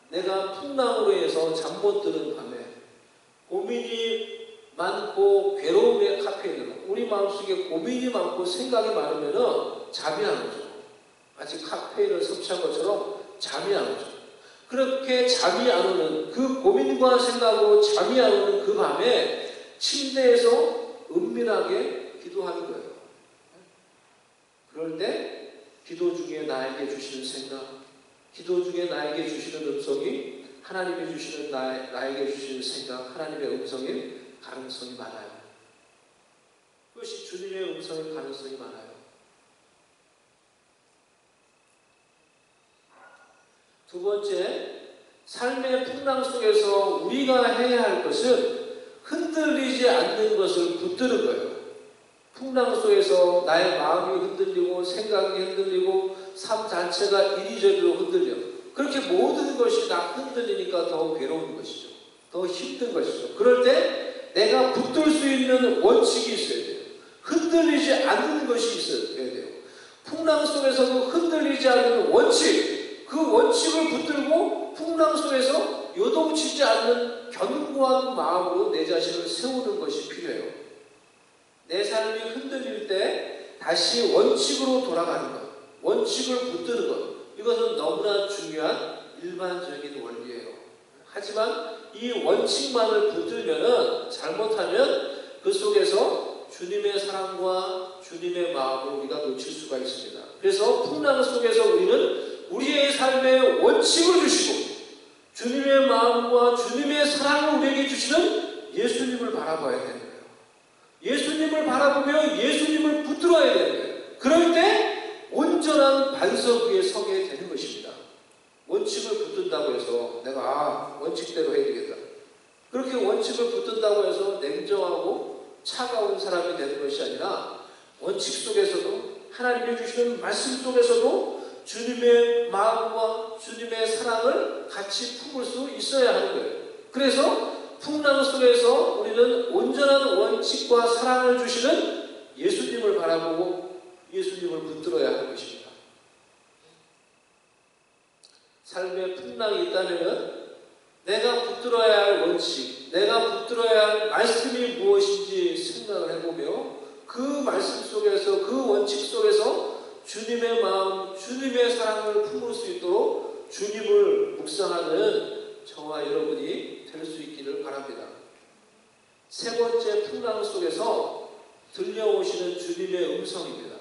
내가 풍랑으로 해서 잠 못 드는 밤에 고민이 많고 괴로움의 카페인으로 우리 마음속에 고민이 많고 생각이 많으면 잠이 안 오죠. 마치 카페인을 섭취한 것처럼 잠이 안 오죠. 그렇게 잠이 안 오는 그 고민과 생각으로 잠이 안 오는 그 밤에 침대에서 은밀하게 기도하는 거예요. 그럴 때 기도 중에 나에게 주시는 생각, 기도 중에 나에게 주시는 음성이 하나님이 주시는 나에게 주시는 생각, 하나님의 음성일 가능성이 많아요. 그것이 주님의 음성일 가능성이 많아요. 두 번째, 삶의 풍랑 속에서 우리가 해야 할 것은 흔들리지 않는 것을 붙드는 거예요. 풍랑 속에서 나의 마음이 흔들리고 생각이 흔들리고 삶 자체가 이리저리로 흔들려. 그렇게 모든 것이 다 흔들리니까 더 괴로운 것이죠. 더 힘든 것이죠. 그럴 때 내가 붙들 수 있는 원칙이 있어야 돼요. 흔들리지 않는 것이 있어야 돼요. 풍랑 속에서도 흔들리지 않는 원칙, 그 원칙을 붙들고 풍랑 속에서 요동치지 않는 견고한 마음으로 내 자신을 세우는 것이 필요해요. 내 삶이 흔들릴 때 다시 원칙으로 돌아가는 것, 원칙을 붙드는 것, 이것은 너무나 중요한 일반적인 원리예요. 하지만 이 원칙만을 붙들면은 잘못하면 그 속에서 주님의 사랑과 주님의 마음을 우리가 놓칠 수가 있습니다. 그래서 풍랑 속에서 우리는 우리의 삶의 원칙을 주시고 주님의 마음과 주님의 사랑을 우리에게 주시는 예수님을 바라봐야 되는 거예요. 예수님을 바라보며 예수님을 붙들어야 되는 거예요. 그럴 때 온전한 반석 위에 서게 되는 것입니다. 원칙을 붙든다고 해서 내가 원칙대로 해야 되겠다. 그렇게 원칙을 붙든다고 해서 냉정하고 차가운 사람이 되는 것이 아니라 원칙 속에서도 하나님이 주시는 말씀 속에서도 주님의 마음과 주님의 사랑을 같이 품을 수 있어야 하는 거예요. 그래서 풍랑 속에서 우리는 온전한 원칙과 사랑을 주시는 예수님을 바라보고 예수님을 붙들어야 하는 것입니다. 삶에 풍랑이 있다면 내가 붙들어야 할 원칙, 내가 붙들어야 할 말씀이 무엇인지 생각을 해보며 그 말씀 속에서, 그 원칙 속에서 주님의 마음, 주님의 사랑을 품을 수 있도록 주님을 묵상하는 저와 여러분이 될 수 있기를 바랍니다. 세 번째, 풍랑 속에서 들려오시는 주님의 음성입니다.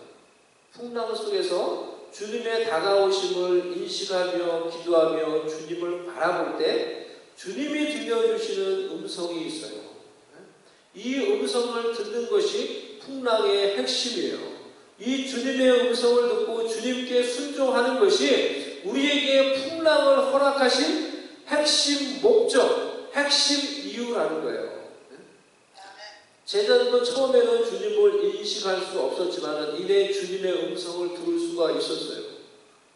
풍랑 속에서 주님의 다가오심을 인식하며 기도하며 주님을 바라볼 때 주님이 들려주시는 음성이 있어요. 이 음성을 듣는 것이 풍랑의 핵심이에요. 이 주님의 음성을 듣고 주님께 순종하는 것이 우리에게 풍랑을 허락하신 핵심 목적, 핵심 이유라는 거예요. 제자들도 처음에는 주님을 인식할 수 없었지만 이내 주님의 음성을 들을 수가 있었어요.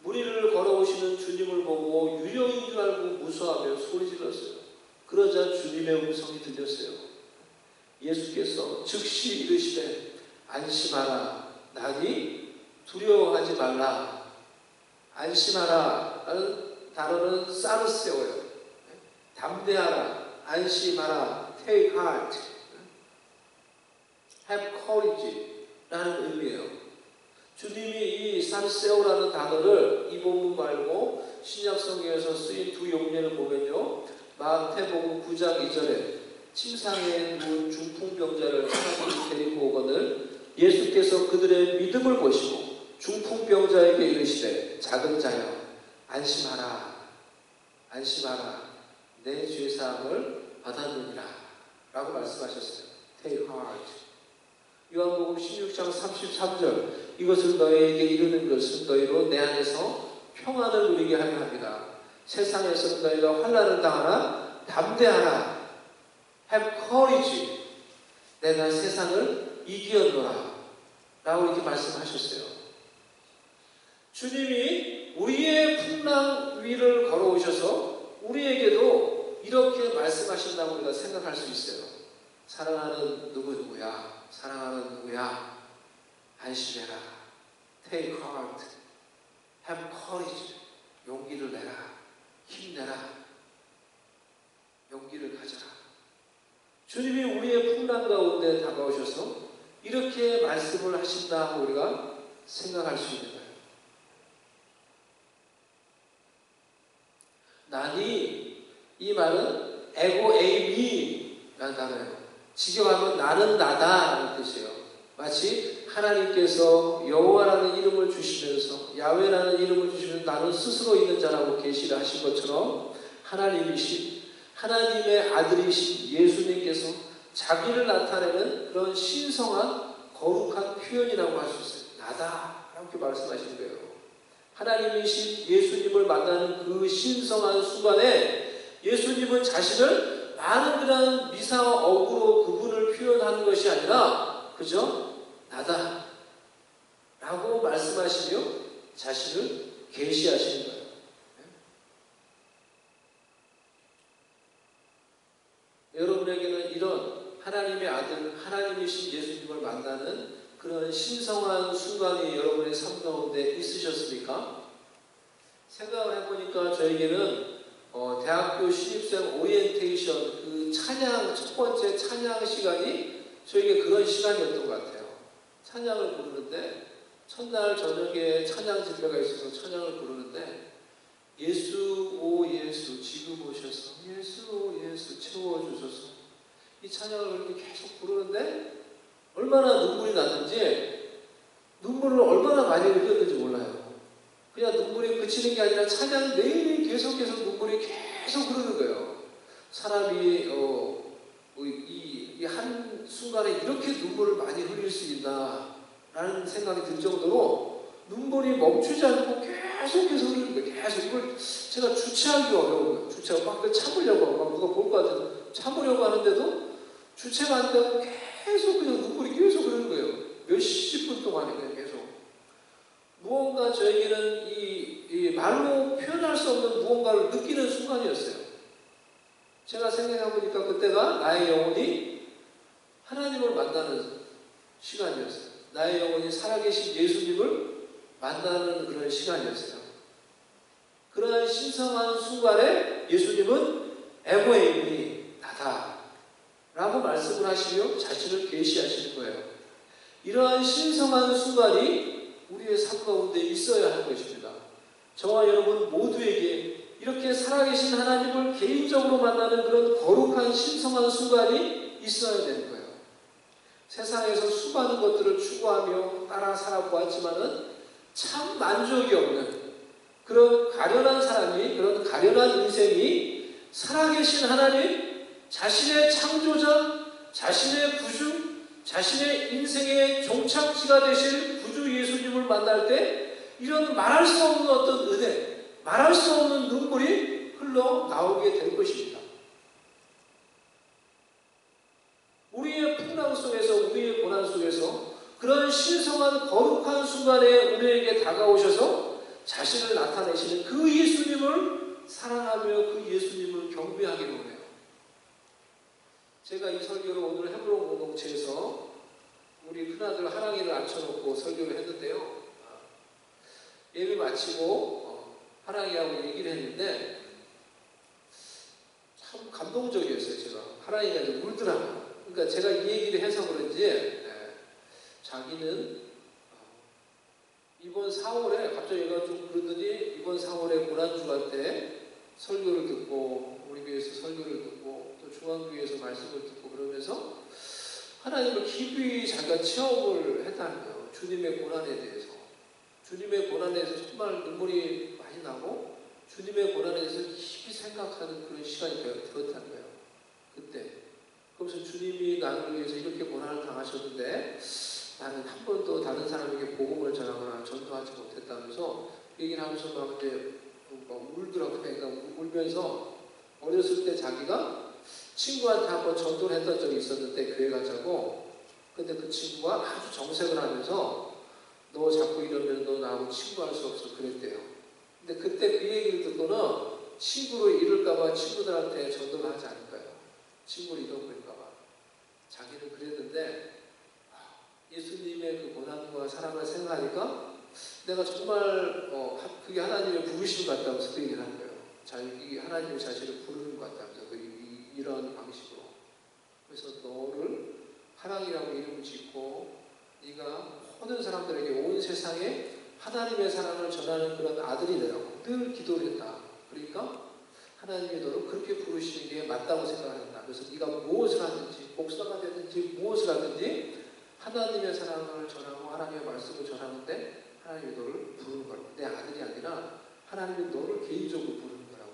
무리를 걸어오시는 주님을 보고 유령인 줄 알고 무서워하며 소리 질렀어요. 그러자 주님의 음성이 들렸어요. 예수께서 즉시 이르시되 안심하라, 나니 두려워하지 말라. 안심하라 라는 단어는 사르세오예요. 담대하라, 안심하라, take heart, have courage 라는 의미예요. 주님이 이 사르세오라는 단어를 이 본문 말고 신약성경에서 쓰인 두 용례를 보면요, 마태복음 9장 2절에 침상에 누운 중풍병자를 사람들이 데리고 오거늘 예수께서 그들의 믿음을 보시고 중풍병자에게 이르시되 작은 자여 안심하라, 안심하라, 내 죄사함을 받았느니라 라고 말씀하셨어요. Take heart. 요한복음 16장 33절 이것을 너희에게 이르는 것은 너희로 내 안에서 평안을 누리게 하려 합니다. 세상에서는 너희가 환난을 당하나 담대하라. Have courage. 내가 세상을 이기었노라 라고 이렇게 말씀하셨어요. 주님이 우리의 풍랑 위를 걸어오셔서 우리에게도 이렇게 말씀하신다고 우리가 생각할 수 있어요. 사랑하는 누구야? 사랑하는 누구야? 안심해라. Take heart. Have courage. 용기를 내라. 힘내라. 용기를 가져라. 주님이 우리의 풍랑 가운데 다가오셔서 이렇게 말씀을 하신다 하고 우리가 생각할 수 있는 거예요. 나니, 이 말은 에고 에이미라는 단어예요. 직역하면 나는 나다라는 뜻이에요. 마치 하나님께서 여호와라는 이름을 주시면서 야훼라는 이름을 주시면서 나는 스스로 있는 자라고 계시를 하신 것처럼 하나님이신 하나님의 아들이신 예수님께서 자기를 나타내는 그런 신성한 거룩한 표현이라고 할 수 있어요. 나다 이렇게 말씀하시는 거예요. 하나님이신 예수님을 만나는 그 신성한 순간에 예수님은 자신을 많은 그런 미사와 어구로 그분을 표현하는 것이 아니라 그죠? 나다 라고 말씀하시며 자신을 계시하시는 거예요. 여러분에게는 이런 하나님의 아들, 하나님이신 예수님을 만나는 그런 신성한 순간이 여러분의 삶 가운데 있으셨습니까? 생각을 해보니까 저에게는 대학교 신입생 오리엔테이션 그 찬양, 첫 번째 찬양 시간이 저에게 그런 시간이었던 것 같아요. 찬양을 부르는데 첫날 저녁에 찬양 집회가 있어서 찬양을 부르는데 예수 오 예수 지금 오셔서 예수 오 예수 채워주소서 이 찬양을 그렇게 계속 부르는데 얼마나 눈물이 났는지 눈물을 얼마나 많이 흘렸는지 몰라요. 그냥 눈물이 그치는 게 아니라 찬양 내내 계속해서 눈물이 계속 흐르는 거예요. 사람이 이 한 순간에 이렇게 눈물을 많이 흘릴 수 있나 라는 생각이 들 정도로 눈물이 멈추지 않고 계속해서 흐르는 거예요. 계속 이걸 제가 주체하기 어려운 거예요. 주체가 막 참으려고 막 누가 볼 것 같아서 참으려고 하는데도 주체가 안 되고 계속 그냥 눈물이 계속 흐르는 거예요. 몇십 분 동안에 그냥 계속. 무언가 저에게는 이 말로 표현할 수 없는 무언가를 느끼는 순간이었어요. 제가 생각해보니까 그때가 나의 영혼이 하나님을 만나는 시간이었어요. 나의 영혼이 살아계신 예수님을 만나는 그런 시간이었어요. 그러한 신성한 순간에 예수님은 에고에이미 나다 라고 말씀을 하시며 자신을 계시하시는 거예요. 이러한 신성한 순간이 우리의 삶 가운데 있어야 하는 것입니다. 저와 여러분 모두에게 이렇게 살아계신 하나님을 개인적으로 만나는 그런 거룩한 신성한 순간이 있어야 되는 거예요. 세상에서 수많은 것들을 추구하며 따라 살아보았지만은 참 만족이 없는 그런 가련한 사람이, 그런 가련한 인생이 살아계신 하나님, 자신의 창조자, 자신의 구주, 자신의 인생의 종착지가 되실 구주 예수님을 만날 때 이런 말할 수 없는 어떤 은혜, 말할 수 없는 눈물이 흘러나오게 될 것입니다. 우리의 풍랑 속에서, 우리의 고난 속에서 그런 신성한 거룩한 순간에 우리에게 다가오셔서 자신을 나타내시는 그 예수님을 사랑하며 그 예수님을 경배하기로 해요. 제가 이 설교를 오늘 헤브론 공동체에서 우리 큰아들 하랑이를 앉혀놓고 설교를 했는데요. 예배 마치고 하랑이하고 얘기를 했는데 참 감동적이었어요. 제가 하랑이가 이제 울더라고요. 그러니까 제가 이 얘기를 해서 그런지 자기는 이번 4월에 갑자기 얘가 좀 그러더니 이번 4월에 고난주간 때 설교를 듣고 우리 교회에서 설교를 듣고 또 중앙교회에서 말씀을 듣고 그러면서 하나님을 깊이 자기가 체험을 했다는 거예요. 주님의 고난에 대해서. 주님의 고난에 대해서 정말 눈물이 많이 나고 주님의 고난에 대해서 깊이 생각하는 그런 시간이 되었다는 거예요. 그때. 그러면서 주님이 나를 위해서 이렇게 고난을 당하셨는데 나는 한 번도 다른 사람에게 복음을 전하거나 전도하지 못했다면서 얘기를 하면서 막 이제 울더라고요. 그러니까 울면서 어렸을 때 자기가 친구한테 한번 전도를 했던 적이 있었는데 교회 가자고. 근데 그 친구가 아주 정색을 하면서 너 자꾸 이러면 너 나하고 친구할 수 없어 그랬대요. 근데 그때 그 얘기를 듣고는 친구로 잃을까봐 친구들한테 전도를 하지 않을까요? 친구를 잃어버릴까봐. 자기는 그랬는데 예수님의 그 고난과 사랑을 생각하니까 내가 정말 그게 하나님의 부르심 같다면서 그 얘기를 하는 거예요. 이게 하나님의 자신을 부르는 것 같다면서 이런 방식으로. 그래서 너를 하랑이라고 이름을 짓고 네가 모든 사람들에게 온 세상에 하나님의 사랑을 전하는 그런 아들이 되라고 늘 기도를 했다. 그러니까 하나님이 너를 그렇게 부르시는 게 맞다고 생각한다. 그래서 네가 무엇을 하든지 목사가 되든지 무엇을 하든지 하나님의 사랑을 전하고 하나님의 말씀을 전하는데 하나님이 너를 부르는 거라고. 내 아들이 아니라 하나님이 너를 개인적으로 부르는 거라고.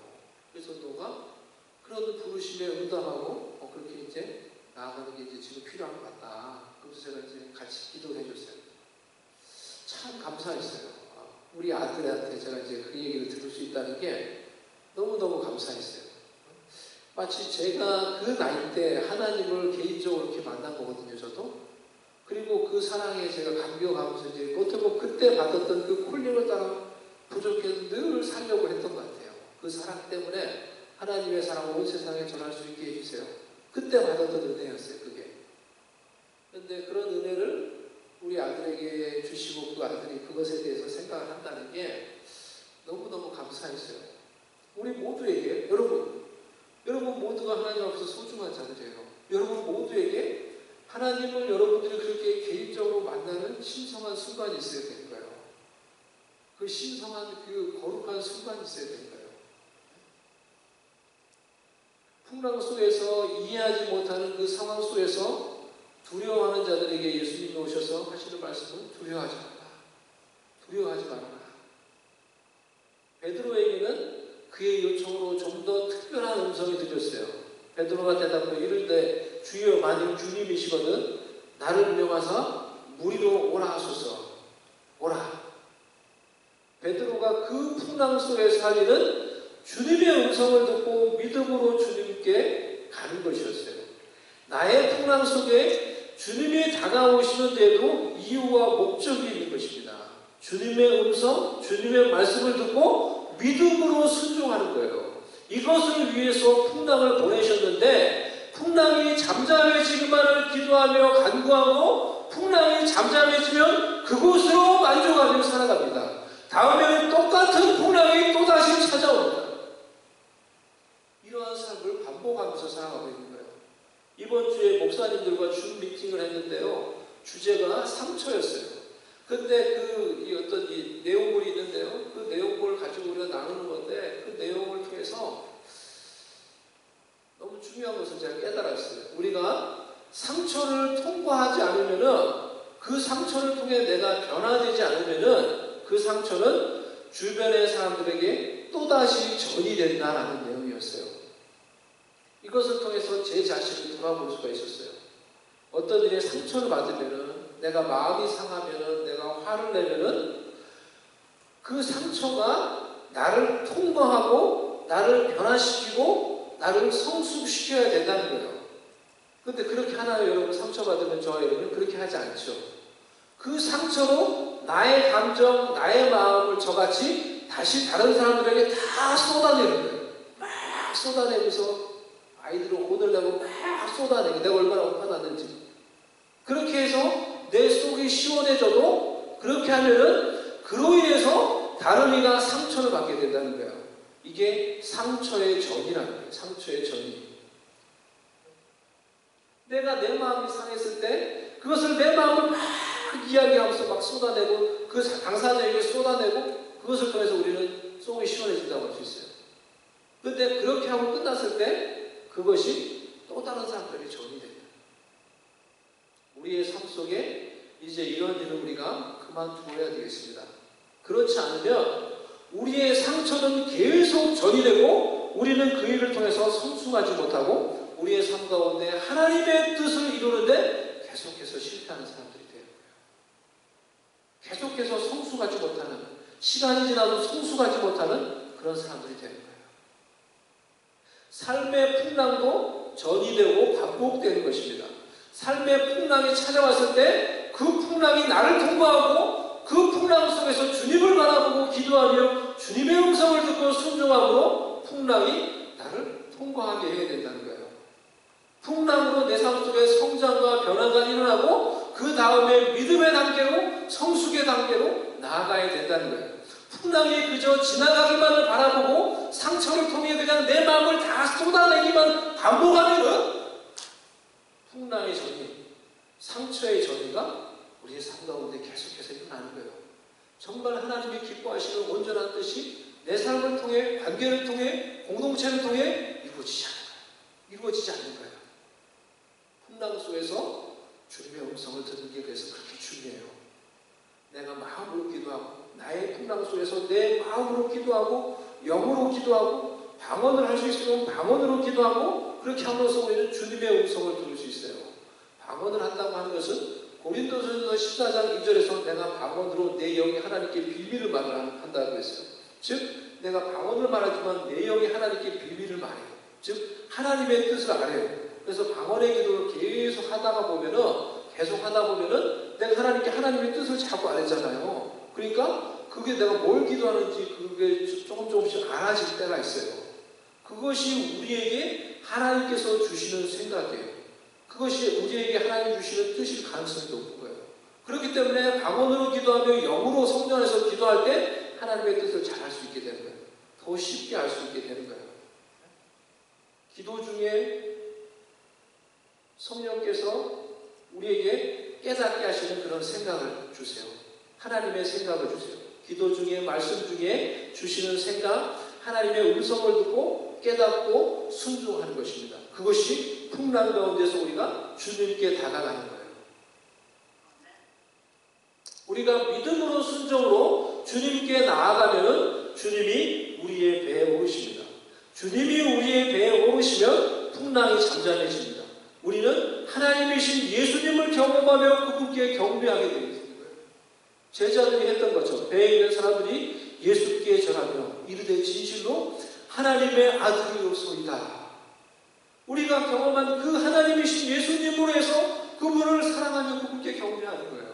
그래서 너가 그런 부르심에 응답하고 그렇게 이제 나아가는 게 이제 지금 필요한 것 같다. 그래서 제가 이제 같이 기도를 해줬어요. 참 감사했어요. 우리 아들한테 제가 이제 그 얘기를 들을 수 있다는 게 너무너무 감사했어요. 마치 제가 그 나이 때 하나님을 개인적으로 이렇게 만난 거거든요, 저도. 그리고 그 사랑에 제가 감격하면서 이제 어떻게 그때 받았던 그 콜링을 따라 부족해서 늘 살려고 했던 것 같아요. 그 사랑 때문에 하나님의 사랑을 온 세상에 전할 수 있게 해주세요. 그때 받았던 은혜였어요, 그게. 그런데 그런 은혜를 우리 아들에게 주시고 그 아들이 그것에 대해서 생각을 한다는 게 너무너무 감사했어요. 우리 모두에게, 여러분 모두가 하나님 앞에서 소중한 자들이에요. 여러분 모두에게 하나님을 여러분들이 그렇게 개인적으로 만나는 신성한 순간이 있어야 되는 거예요. 그 신성한, 그 거룩한 순간이 있어야 되는 거예요. 풍랑 속에서 이해하지 못하는 그 상황 속에서 두려워하는 자들에게 예수님이 오셔서 하시는 말씀은 두려워하지 말라. 두려워하지 말아라. 베드로에게는 그의 요청으로 좀 더 특별한 음성이 들렸어요. 베드로가 대답하고 이르되 주여 만일 주님이시거든 나를 명하사 무리로 오라 하소서. 오라. 베드로가 그 풍랑 속에서 하기는 주님의 음성을 듣고 믿음으로 주님께 가는 것이었어요. 나의 풍랑 속에 주님이 다가오시는데도 이유와 목적이 있는 것입니다. 주님의 음성, 주님의 말씀을 듣고 믿음으로 순종하는 거예요. 이것을 위해서 풍랑을 보내셨는데 풍랑이 잠잠해지기만을 기도하며 간구하고 풍랑이 잠잠해지면 그곳으로 만족하며 살아갑니다. 다음에는 똑같은 풍랑이 또다시 찾아옵니다. 이러한 삶을 반복하면서 살아가고 있는 거예요. 이번 주에 목사님들과 줌 미팅을 했는데요. 주제가 상처였어요. 근데 어떤 내용물이 있는데요. 그 내용물을 가지고 우리가 나누는 건데 그 내용을 통해서 너무 중요한 것을 제가 깨달았어요. 우리가 상처를 통과하지 않으면은 그 상처를 통해 내가 변화되지 않으면은 그 상처는 주변의 사람들에게 또다시 전이 된다라는 내용이었어요. 이것을 통해서 제 자신을 돌아볼 수가 있었어요. 어떤 일에 상처를 받으면은 내가 마음이 상하면은 내가 화를 내면은 그 상처가 나를 통과하고 나를 변화시키고 나를 성숙시켜야 된다는 거예요. 근데 그렇게 하나요? 여러분 상처받으면 저와 여러분은 그렇게 하지 않죠. 그 상처로 나의 감정, 나의 마음을 저같이 다시 다른 사람들에게 다 쏟아내는 거예요. 막 쏟아내면서 아이들은 혼을 내고 막 쏟아내고 내가 얼마나 화났는지. 그렇게 해서 내 속이 시원해져도 그렇게 하면은 그로 인해서 다른 이가 상처를 받게 된다는 거예요. 이게 상처의 전이라는 거예요. 상처의 전이. 내가 내 마음이 상했을 때 그것을 내 마음을 막 이야기하면서 막 쏟아내고 그 당사자에게 쏟아내고 그것을 통해서 우리는 속이 시원해진다고 할 수 있어요. 그런데 그렇게 하고 끝났을 때 그것이 또 다른 사람들에게 전이 됩니다. 우리의 삶 속에 이제 이런 일을 우리가 그만두어야 되겠습니다. 그렇지 않으면 우리의 상처는 계속 전이 되고 우리는 그 일을 통해서 성숙하지 못하고 우리의 삶 가운데 하나님의 뜻을 이루는데 계속해서 실패하는 사람들이 돼요. 계속해서 성숙하지 못하는, 시간이 지나도 성숙하지 못하는 그런 사람들이 되는 거예요. 삶의 풍랑도 전이 되고 반복되는 것입니다. 삶의 풍랑이 찾아왔을 때 그 풍랑이 나를 통과하고 그 그 풍랑 속에서 주님을 바라보고 기도하며 주님의 음성을 듣고 순종함으로 풍랑이 나를 통과하게 해야 된다는 거예요. 풍랑으로 내 삶 속에 성장과 변화가 일어나고 그 다음에 믿음의 단계로 성숙의 단계로 나아가야 된다는 거예요. 풍랑이 그저 지나가기만을 바라보고 상처를 통해 그냥 내 마음을 다 쏟아내기만 반복하면은 풍랑의 전이, 상처의 전이가 우리의 삶 가운데 계속해서 일어나는 거예요. 정말 하나님이 기뻐하시는 온전한 뜻이 내 삶을 통해, 관계를 통해, 공동체를 통해 이루어지지 않는 거예요. 이루어지지 않는 거예요. 풍랑 속에서 주님의 음성을 듣는 게 그래서 그렇게 중요해요. 내가 마음으로 기도하고 나의 풍랑 속에서 내 마음으로 기도하고 영으로 기도하고 방언을 할 수 있으면 방언으로 기도하고 그렇게 함으로써 우리는 주님의 음성을 들을 수 있어요. 방언을 한다고 하는 것은 고린도전서 14장 2절에서 내가 방언으로 내 영이 하나님께 비밀을 한다고 했어요. 즉 내가 방언을 말하지만 내 영이 하나님께 비밀을 말해요. 즉 하나님의 뜻을 알아요. 그래서 방언의 기도를 계속 하다 보면은 내가 하나님의 뜻을 자꾸 알잖아요. 그러니까 그게 내가 뭘 기도하는지 그게 조금씩 알아질 때가 있어요. 그것이 우리에게 하나님께서 주시는 생각이에요. 그것이 우리에게 하나님 주시는 뜻일 가능성이 높은 거예요. 그렇기 때문에 방언으로 기도하며 영으로 성령 안에서 기도할 때 하나님의 뜻을 잘 알 수 있게 되는 거예요. 더 쉽게 알 수 있게 되는 거예요. 기도 중에 성령께서 우리에게 깨닫게 하시는 그런 생각을 주세요. 하나님의 생각을 주세요. 기도 중에, 말씀 중에 주시는 생각, 하나님의 음성을 듣고 깨닫고 순종하는 것입니다. 그것이 풍랑 가운데서 우리가 주님께 다가가는 거예요. 우리가 믿음으로 순종으로 주님께 나아가면 주님이 우리의 배에 오르십니다. 주님이 우리의 배에 오르시면 풍랑이 잠잠해집니다. 우리는 하나님이신 예수님을 경험하며 그분께 경배하게 되는 거예요. 제자들이 했던 것처럼 배에 있는 사람들이 예수께 전하며 이르되 진실로 하나님의 아들이옵소이다. 우리가 경험한 그 하나님이신 예수님으로 해서 그분을 사랑하며 그분께 경배하는 거예요.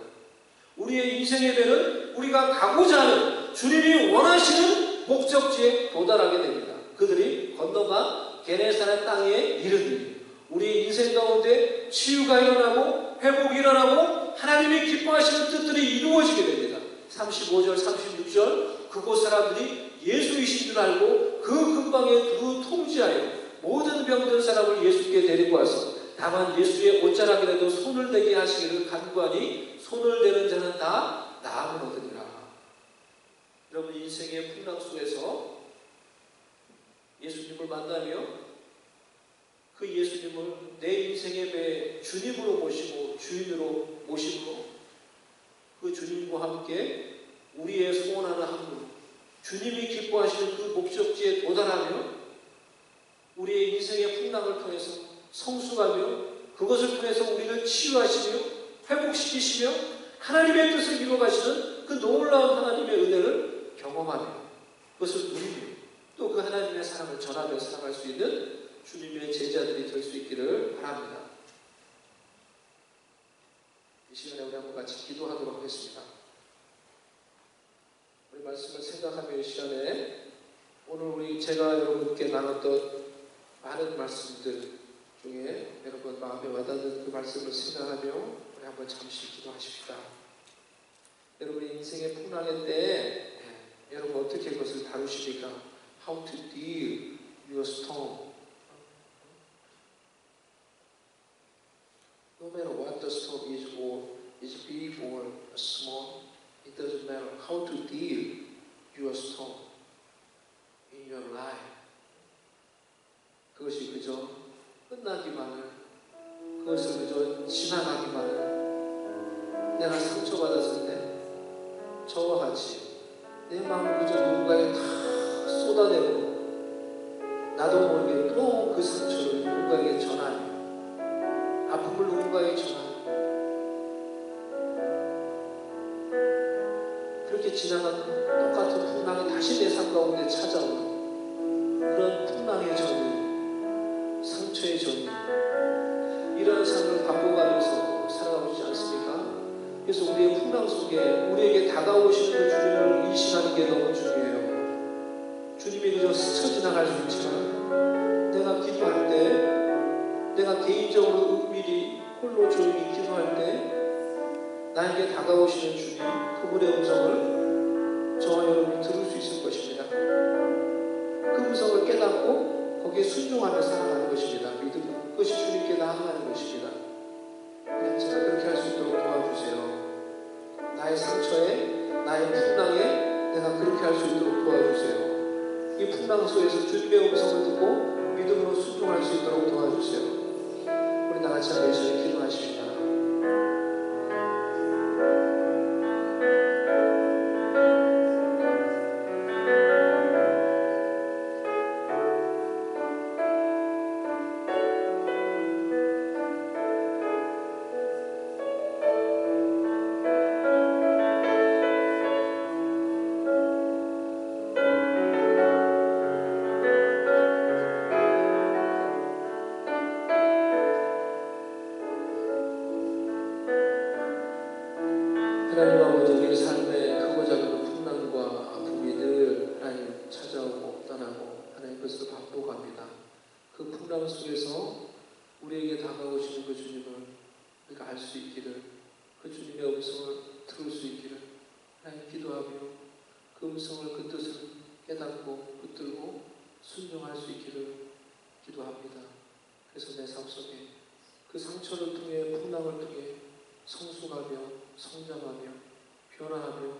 우리의 인생의 배는 우리가 가고자 하는 주님이 원하시는 목적지에 도달하게 됩니다. 그들이 건너가 게네사렛 땅에 이르니 우리 인생 가운데 치유가 일어나고 회복이 일어나고 하나님이 기뻐하시는 뜻들이 이루어지게 됩니다. 35절 36절 그곳 사람들이 예수이신 줄 알고 그 근방에 두루 통지하여 모든 병든 사람을 예수께 데리고 와서 다만 예수의 옷자락이라도 손을 대게 하시기를 간구하니 손을 대는 자는 다 나음을 얻으리라. 여러분 인생의 풍랑 속에서 예수님을 만나며 그 예수님을 내 인생의 배에 주님으로 모시고 주인으로 모시고 그 주님과 함께 우리의 소원하는 한분 주님이 기뻐하시는 그 목적지에 도달하며 우리의 인생의 풍랑을 통해서 성숙하며 그것을 통해서 우리를 치유하시며 회복시키시며 하나님의 뜻을 이루어가시는 그 놀라운 하나님의 은혜를 경험하며 그것을 누리며 또 그 하나님의 사랑을 전하며 살아갈 수 있는 주님의 제자들이 될 수 있기를 바랍니다. 이 시간에 우리 한번 같이 기도하도록 하겠습니다. 우리 말씀을 생각하며 이 시간에 오늘 제가 여러분께 나눴던 많은 말씀들 중에 여러분 마음에 와닿는 그 말씀을 생각하며 우리 한번 잠시 기도하십시다. 여러분의 인생의 풍랑의 때에 여러분 어떻게 그것을 다루십니까? How to deal your storm. No matter what the storm is, or is big or small, it doesn't matter. How to deal your storm in your life. 그것이 그저 끝나기만을, 그것을 그저 지나가기만을. 내가 상처받았을 때 저와 같이 내 마음을 그저 누군가에 다 쏟아내고 나도 모르게 또 그 상처를 누군가에게 전하며 아픔을 누군가에게 전하며 그렇게 지나가는 똑같은 풍랑이 다시 내 삶 가운데 찾아오는 그런 풍랑의 전이, 상처의 전이, 이러한 삶을 반복하면서 살아가고 있지 않습니까? 그래서 우리의 풍랑 속에 우리에게 다가오시는 그 주님을 인식하는 게 너무 중요해요. 주님이 그저 스쳐 지나갈 수 있지만 내가 기도할 때, 내가 개인적으로 은밀히 홀로 조용히 기도할 때 나에게 다가오시는 주님, 그분의 음성을 저와 여러분이 들을 수 있을 것입니다. 그 음성을 깨닫고 거기에 순종하며 살아가는 것입니다. 믿음, 그것이 주님께 나아가는 것입니다. 그냥 제가 그렇게 할 수 있도록 도와주세요. 나의 상처에, 나의 풍랑에 내가 그렇게 할 수 있도록 도와주세요. 이 풍랑 속에서 주님의 음성을 듣고 믿음으로 순종할 수 있도록 도와주세요. 우리 다 같이 한번 열심히 기도하십시다. 하나님 아버지, 우리의 삶에 크고 작은 풍랑과 아픔이 늘 하나님 찾아오고 떠나고 하나님 그것을 반복합니다. 그 풍랑 속에서 우리에게 다가오시는 그 주님을 우리가 알 수 있기를, 그 주님의 음성을 들을 수 있기를 하나님 기도하며 그 음성을, 그 뜻을 깨닫고 붙들고 순종할 수 있기를 기도합니다. 그래서 내 삶 속에 그 상처를 통해, 풍랑을 통해 성숙하며 성장하며 변화하며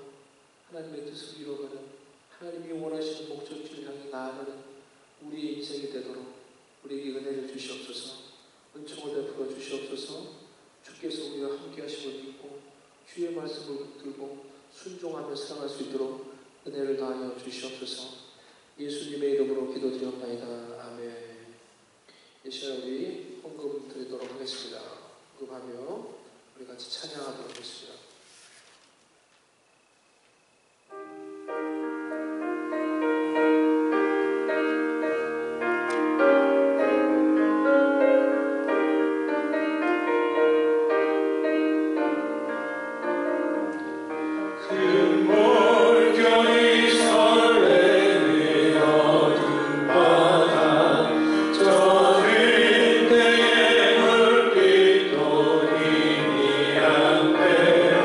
하나님의 뜻을 이루어가는, 하나님이 원하시는 목적지를 향해 나아가는 우리의 인생이 되도록 우리에게 은혜를 주시옵소서, 은총을 베풀어 주시옵소서. 주께서 우리와 함께 하심을 믿고 주의 말씀을 붙들고 순종하며 살아갈 수 있도록 은혜를 다하여 주시옵소서. 예수님의 이름으로 기도드렸나이다. 아멘. 이 시간 우리 헌금 드리도록 하겠습니다. 헌금하며 우리 같이 찬양하도록 하겠습니다. 저는 때에 물빛도 힘이 안 돼.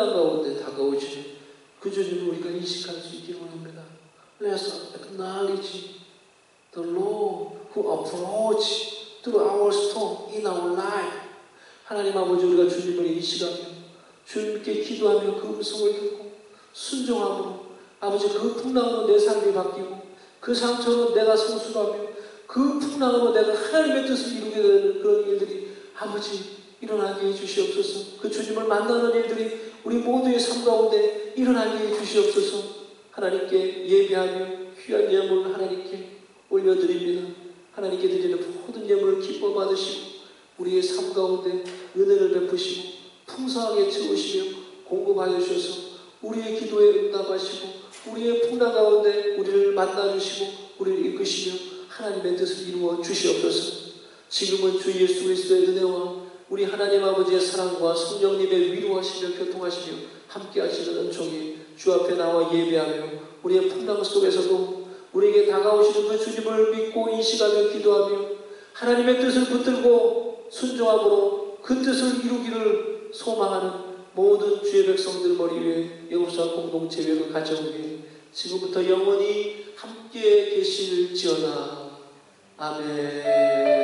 풍랑 가운데 다가오시는 그 주님을 우리가 인식할 수 있기를 원합니다. Let's acknowledge the Lord who approach through our storm in our life. 하나님 아버지, 우리가 주님을 인식하며 주님께 기도하며 그 음성을 듣고 순종함으로 아버지 그 풍랑으로 내 삶이 바뀌고 그 상처로 내가 성숙하며 그 풍랑으로 내가 하나님의 뜻을 이루게 되는 그런 일들이 아버지 일어나게 해주시옵소서. 그 주님을 만나는 일들이 우리 모두의 삶 가운데 일어나게 해주시옵소서. 하나님께 예배하며 귀한 예물을 하나님께 올려드립니다. 하나님께 드리는 모든 예물을 기뻐 받으시고 우리의 삶 가운데 은혜를 베푸시고 풍성하게 채우시며 공급하여 주셔서 우리의 기도에 응답하시고 우리의 풍랑 가운데 우리를 만나주시고 우리를 이끄시며 하나님의 뜻을 이루어 주시옵소서. 지금은 주 예수 그리스도의 은혜와 우리 하나님 아버지의 사랑과 성령님의 위로하시며 교통하시며 함께 하시는 은총이 주 앞에 나와 예배하며 우리의 풍랑 속에서도 우리에게 다가오시는 그 주님을 믿고 인식하며 기도하며 하나님의 뜻을 붙들고 순종함으로 그 뜻을 이루기를 소망하는 모든 주의 백성들 머리 위에 영업사 공동체 그 가정 위에 지금부터 영원히 함께 계실지어다. 아멘.